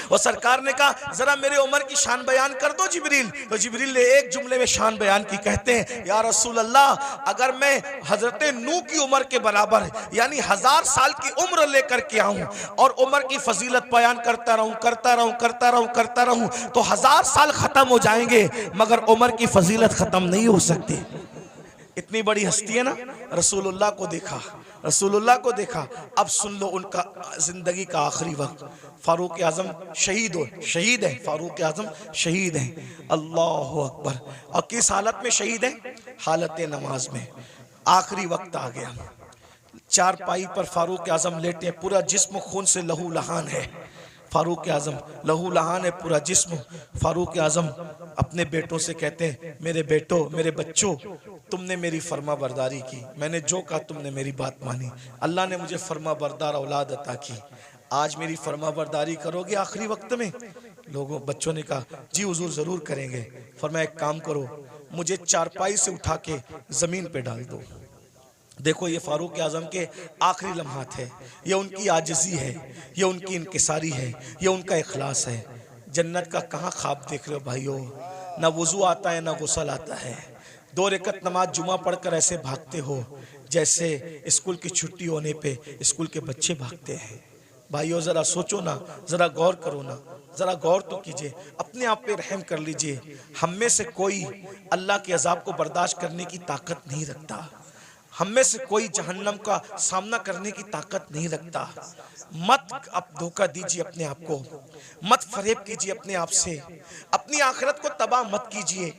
और सरकार ने कहा जरा मेरे उमर की शान बयान कर दो जिब्रील। तो जिब्रील ने एक जुमले में शान बयान की। कहते हैं या रसूल अल्लाह, अगर मैं हजरत नूह की उम्र के बराबर यानी 1000 साल की उम्र लेकर के आऊं और उम्र की फजीलत बयान करता रहूं तो 1000 साल खत्म हो जाएंगे मगर उम्र की फजीलत खत्म नहीं हो सकती। इतनी बड़ी हस्ती है ना। रसूलुल्लाह को देखा, रसूलुल्लाह को देखा। अब सुन लो उनका जिंदगी का आखिरी वक्त। फारूक आजम शहीद है, फारूक आजम शहीद हैं। अल्लाह अकबर। और किस हालत में शहीद हैं? हालत नमाज में। आखिरी वक्त आ गया, चारपाई पर फारूक आजम लेटे, पूरा जिस्म खून से लहू लहान है। फारूक आजम लहू लहान है पूरा जिस्म। फारूक आजम अपने बेटों से कहते हैं मेरे बेटों, मेरे बच्चों, तुमने मेरी फर्मा बरदारी की, मैंने जो कहा तुमने मेरी बात मानी, अल्लाह ने मुझे फर्मा बरदार औलाद अता की, आज मेरी फर्मा बरदारी करोगे आखिरी वक्त में? लोगों बच्चों ने कहा जी हुजूर जरूर करेंगे। फरमाया एक काम करो, मुझे चारपाई से उठा के जमीन पे डाल दो। देखो ये फारूक आजम के आखिरी लम्हात है, ये उनकी आजिज़ी है, ये उनकी इनकिसारी है, ये उनका इखलास है। जन्नत का कहाँ ख्वाब देख रहे हो भाइयों? ना वुजू आता है ना गुस्ल आता है। 2 रकत नमाज जुमा पढ़कर ऐसे भागते हो जैसे स्कूल की छुट्टी होने पे स्कूल के बच्चे भागते हैं। भाइयों जरा सोचो ना, जरा गौर करो ना, जरा गौर तो कीजिए, अपने आप पे रहम कर लीजिए। हम में से कोई अल्लाह के अजाब को बर्दाश्त करने की ताकत नहीं रखता, हम में से कोई जहन्नम का सामना करने की ताकत नहीं रखता। मत अब धोखा दीजिए अपने आप को, मत फरेब कीजिए अपने आप से, अपनी आखिरत को तबाह मत कीजिए।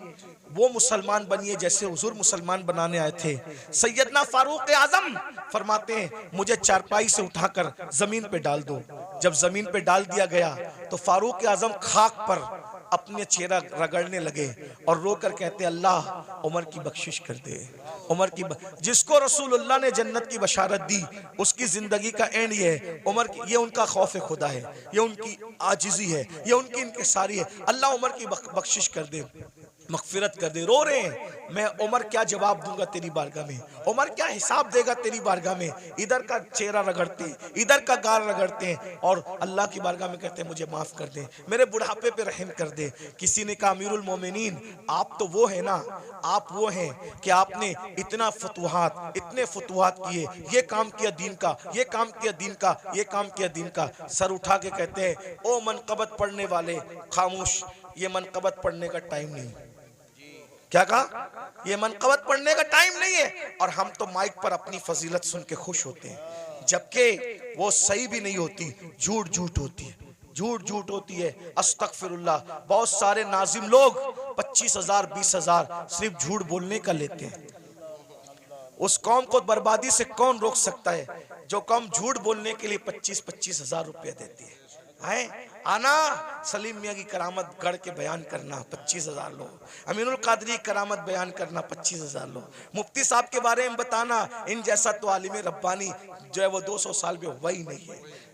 वो मुसलमान बनिए जैसे हुजूर मुसलमान बनाने आए थे। सैयदना फारूक आजम फरमाते हैं मुझे चारपाई से उठाकर जमीन पे डाल दो। जब जमीन पे डाल दिया गया तो फारूक आजम खाक पर अपने चेहरा रगड़ने लगे और रोकर कहते अल्लाह उमर की बख्शिश कर दे। उमर की जिसको रसूलुल्लाह ने जन्नत की बशारत दी उसकी जिंदगी का एंड ये है। उमर की ये उनका खौफ खुदा है, ये उनकी आजिज़ी है, ये उनकी इनकिसारी है। अल्लाह उमर की बख्शिश कर दे, मगफिरत कर दे। रो रहे हैं, मैं उमर क्या जवाब दूंगा तेरी बारगाह में, उमर क्या हिसाब देगा तेरी बारगाह में। इधर का चेहरा रगड़ते, इधर का गाल रगड़ते हैं और अल्लाह की बारगाह में कहते हैं मुझे माफ कर दे, मेरे बुढ़ापे पे रहम कर दे। किसी ने कहा अमीरुल मोमिनीन आप तो वो है ना, आप वो हैं कि आपने इतना फतुहात, इतने फतुहात किए, ये काम किया दीन का, ये काम किया दीन का, ये काम किया दीन का। सर उठा के कहते हैं ओ मनकबत पढ़ने वाले खामोश, ये मनकबत पढ़ने का टाइम नहीं। क्या कहा? ये मनकबत पढ़ने का टाइम नहीं है। और हम तो माइक पर अपनी फजीलत सुन के खुश होते हैं, जबकि वो सही भी नहीं होती, झूठ झूठ होती है, झूठ झूठ होती है। अस्तगफिरुल्लाह। बहुत सारे नाजिम लोग 25,000 20,000 सिर्फ झूठ बोलने का लेते हैं। उस कौम को बर्बादी से कौन रोक सकता है जो कौम झूठ बोलने के लिए 25,000 रुपया देती है? आना सलीम मियाँ की करामत गढ़ के बयान करना 25,000 लो, अमीनुल कादरी करामत बयान करना 25,000 लो, मुफ्ती साहब के बारे में बताना, इन जैसा तो आलिम रब्बानी जो है वो 200 साल में हुआ ही नहीं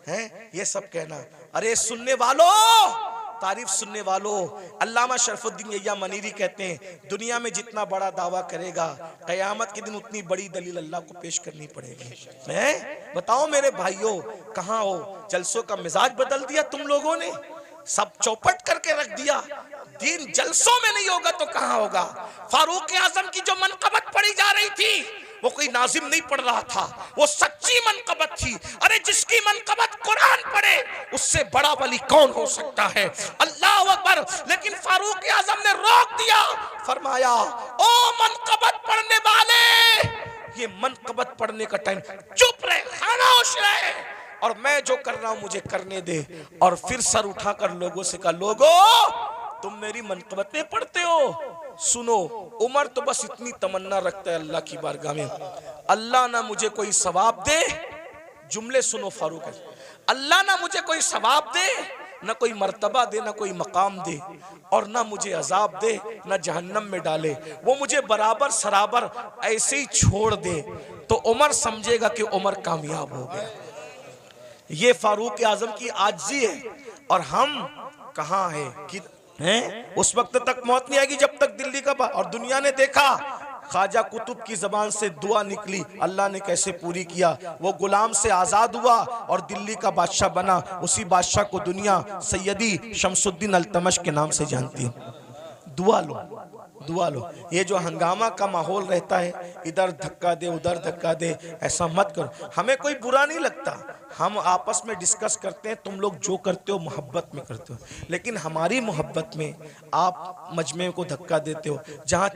है, ये सब कहना। अरे सुनने वालों, तारीफ सुनने वालों, अल्लामा शरफुद्दीन यहिया मनीरी कहते हैं दुनिया में जितना बड़ा दावा करेगा कयामत के दिन उतनी बड़ी दलील अल्लाह को पेश करनी पड़ेगी। मैं बताओ मेरे भाइयों कहाँ हो? जलसों का मिजाज बदल दिया तुम लोगों ने, सब चौपट करके रख दिया। दीन जलसों में नहीं होगा तो कहाँ होगा? फारूक आजम की जो मनकबत पढ़ी जा रही थी वो कोई नाजिम नहीं पढ़ रहा था, वो सच्ची मनकबत थी। अरे जिसकी मनकबत कुरान पढ़े उससे बड़ा वली कौन हो सकता है? अल्लाह अकबर। लेकिन फारूक आजम ने रोक दिया, फरमाया ओ मनकबत पढ़ने वाले, ये मनकबत पढ़ने का टाइम, चुप रहे, खामोश रहे, और मैं जो कर रहा हूं मुझे करने दे। और फिर सर उठाकर लोगों से कहा लोगों तुम मेरी मनक़बतें पढ़ते हो। सुनो, उमर तो बस इतनी तमन्ना रखता है अल्लाह की बारगाह में, अल्लाह ना मुझे कोई सवाब दे, जुमले सुनो फारूक है, अल्लाह ना मुझे कोई सवाब दे, ना कोई मर्तबा दे, ना कोई मकाम दे, और ना मुझे अजाब दे, ना जहन्नम में डाले, वो मुझे बराबर सराबर ऐसे ही छोड़ दे, तो उमर समझेगा कि उमर कामयाब हो गया। ये फारूक आजम की आजिज़ी है। और हम कहाँ हैं? उस वक्त तक मौत नहीं आएगी जब तक दिल्ली का और दुनिया ने देखा ख्वाजा कुतुब की जबान से दुआ निकली, अल्लाह ने कैसे पूरी किया। वो गुलाम से आज़ाद हुआ और दिल्ली का बादशाह बना। उसी बादशाह को दुनिया सैयदी शमसुद्दीन अल्तमश के नाम से जानती है। दुआ लो, दुआ लो। ये जो हंगामा का माहौल रहता है, इधर धक्का दे उधर धक्का दे, ऐसा मत करो। हमें कोई बुरा नहीं लगता, हम आपस में डिस्कस करते हैं, तुम लोग जो करते हो मोहब्बत में करते हो, लेकिन हमारी मोहब्बत में आप मजमे को धक्का देते हो। जहाँ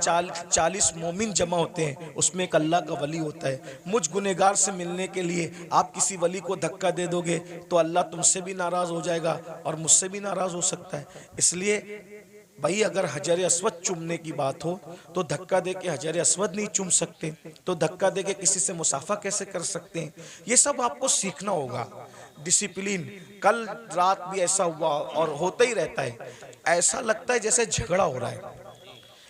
40 मोमिन जमा होते हैं, उसमें एक अल्लाह का वली होता है। मुझ गुनहगार से मिलने के लिए आप किसी वली को धक्का दे दोगे तो अल्लाह तुमसे भी नाराज़ हो जाएगा और मुझसे भी नाराज़ हो सकता है। इसलिए भाई, अगर हजर अस्वद चूमने की बात हो तो धक्का दे के हजर अस्वद नहीं चूम सकते, तो धक्का दे के किसी से मुसाफा कैसे कर सकते हैं? ये सब आपको सीखना होगा। डिसिप्लिन। कल रात भी ऐसा हुआ और होता ही रहता है। ऐसा लगता है जैसे झगड़ा हो रहा है,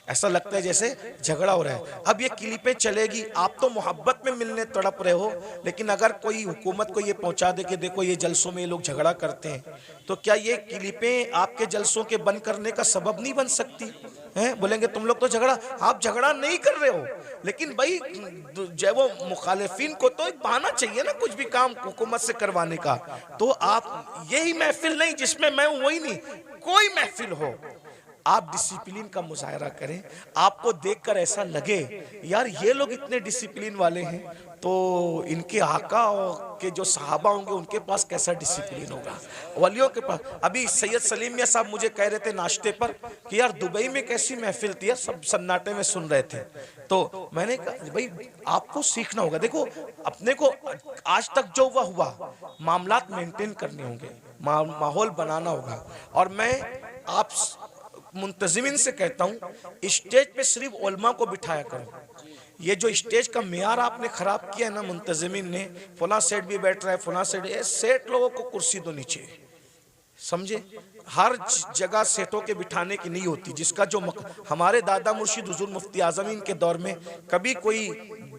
ऐसा लगता है जैसे झगड़ा हो रहा है। अब ये क्लिपें चलेगी, आप तो मोहब्बत में मिलने तड़प रहे हो, लेकिन अगर कोई हुकूमत को ये पहुंचा दे कि देखो ये जलसों में ये लोग झगड़ा करते हैं, तो क्या ये क्लिपें आपके जलसों के बंद करने का सबब नहीं बन सकती हैं? बोलेंगे तुम लोग तो झगड़ा, आप झगड़ा नहीं कर रहे हो, लेकिन भाई जो वो मुखालिफिन को तो एक बहाना चाहिए ना कुछ भी काम हुकूमत से करवाने का। तो आप यही महफिल नहीं जिसमें मैं हूं, वही नहीं, कोई महफिल हो, आप डिसिप्लिन का मुजाहरा करें। आपको देखकर ऐसा लगे यार ये लोग इतने डिसिप्लिन वाले हैं, तो इनके आका के जो सहाबा होंगे उनके पास कैसा डिसिप्लिन होगा, वलियों के पास। अभी सैयद सलीम मियां साहब मुझे कह रहे थे नाश्ते पर कि यार दुबई में कैसी महफिल थी, सब सन्नाटे में सुन रहे थे। तो मैंने कहा भाई आपको सीखना होगा। देखो अपने को आज तक जो हुआ मामलात मेंटेन करने होंगे, माहौल बनाना होगा। और मैं आप मुंतजिमिन से कहता हूँ, स्टेज पे सिर्फ उलमा को बिठाया करो। ये जो स्टेज का मेयार आपने खराब किया है ना मुंतजिमिन ने, फला सेठ भी बैठ रहा है, फला सेठ, सेठ लोगों को कुर्सी दो नीचे, समझे? हर जगह सेठों के बिठाने की नहीं होती। जिसका जो हमारे दादा मुर्शिद हुजूर मुफ्ती आजमीन के दौर में कभी कोई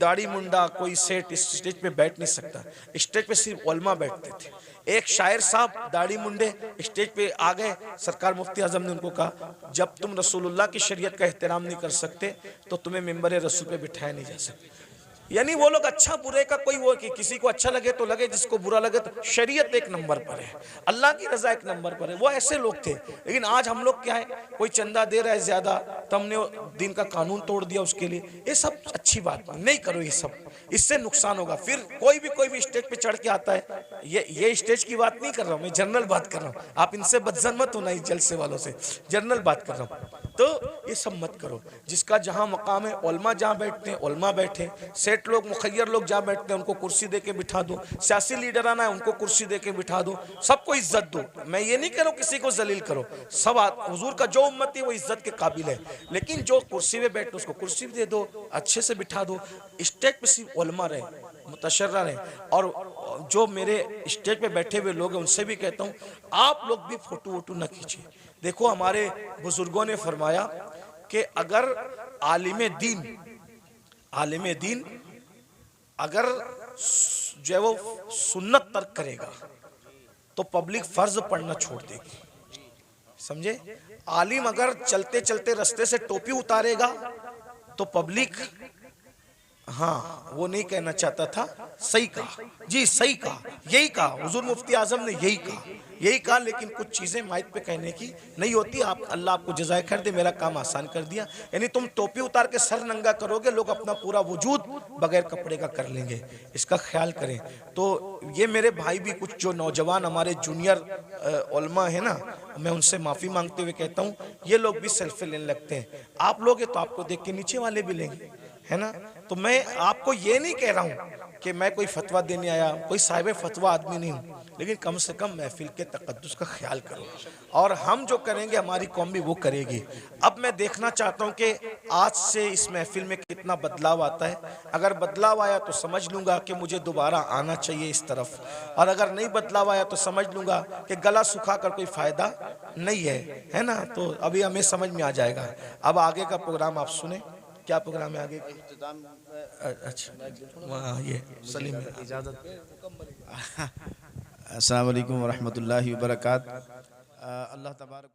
दाढ़ी मुंडा कोई सेठ इस स्टेज पे बैठ नहीं सकता। स्टेज पे सिर्फ उलमा बैठते थे। एक शायर साहब दाढ़ी मुंडे स्टेज पे आ गए, सरकार मुफ्ती आजम ने उनको कहा जब तुम रसूलुल्लाह की शरीयत का एहतराम नहीं कर सकते तो तुम्हें मिंबर रसूल पे बिठाया नहीं जा सकता। यानी वो लोग अच्छा बुरे का कोई वो कि किसी को अच्छा लगे तो लगे, जिसको बुरा लगे तो शरीयत एक नंबर पर है, अल्लाह की रजा एक नंबर पर है। वो ऐसे लोग थे। लेकिन आज हम लोग क्या है, कोई चंदा दे रहा है ज्यादा तो हमने दिन का कानून तोड़ दिया उसके लिए। ये सब अच्छी बात नहीं करो, ये सब इससे नुकसान होगा। फिर कोई भी स्टेज पे चढ़ के आता है, ये स्टेज की बात नहीं कर रहा हूँ मैं, जनरल बात कर रहा हूँ। आप इनसे बदजन मत होना, इस जलसे वालों से, जनरल बात कर रहा हूँ। तो ये सब मत करो। जिसका जहाँ मकाम है, उलमा जहाँ बैठते हैं उलमा बैठे, सेठ लोग मुखैर लोग जहाँ बैठते हैं उनको कुर्सी दे के बिठा दो, सियासी लीडर आना है उनको कुर्सी दे के बिठा दो, सबको इज्जत दो। मैं ये नहीं कह रहा हूँ किसी को जलील करो, सब हुजूर का जो उम्मत है वो इज्जत के काबिल है, लेकिन जो कुर्सी पे बैठे उसको कुर्सी दे दो, अच्छे से बिठा दो। स्टेज पे सिर्फ उलमा रहे, मुतशर्रा रहे। और जो मेरे स्टेज पे बैठे हुए लोग हैं उनसे भी कहता हूँ आप लोग भी फोटो वोटो न खींचिए। देखो हमारे बुजुर्गों ने फरमाया कि अगर आलिम दीन अगर जो है वो सुन्नत तर्क करेगा तो पब्लिक फर्ज पढ़ना छोड़ देगी, समझे? आलिम अगर चलते चलते रास्ते से टोपी उतारेगा तो पब्लिक, हाँ वो नहीं कहना चाहता था, सही कहा जी, सही कहा, यही कहा हुजूर मुफ्ती आजम ने, यही कहा। लेकिन कुछ चीजें माइक पे कहने की नहीं होती। आप अल्लाह आपको जज़ाए खैर दे, मेरा काम आसान कर दिया। यानी तुम टोपी उतार के सर नंगा करोगे, लोग अपना पूरा वजूद बगैर कपड़े का कर लेंगे, इसका ख्याल करें। तो ये मेरे भाई भी कुछ जो नौजवान हमारे जूनियर उलमा है ना, मैं उनसे माफी मांगते हुए कहता हूँ ये लोग भी सेल्फी लेने लगते हैं। आप लोग तो आपको देख के नीचे वाले भी लेंगे, है ना? तो मैं आपको ये नहीं कह रहा हूँ कि मैं कोई फतवा देने आया, कोई साहिब फतवा आदमी नहीं हूँ, लेकिन कम से कम महफिल के तकद्दुस का ख्याल करो, और हम जो करेंगे हमारी कौम भी वो करेगी। अब मैं देखना चाहता हूँ कि आज से इस महफिल में कितना बदलाव आता है। अगर बदलाव आया तो समझ लूँगा कि मुझे दोबारा आना चाहिए इस तरफ, और अगर नहीं बदलाव आया तो समझ लूँगा कि गला सुखा कर कोई फ़ायदा नहीं है ना। तो अभी हमें समझ में आ जाएगा। अब आगे का प्रोग्राम आप सुने, क्या प्रोग्राम है आगे? अच्छा वहाँ ये सलीम इजाज़त। अस्सलाम वालेकुम वरहमतुल्लाहि वबरकात। अल्लाह तबारक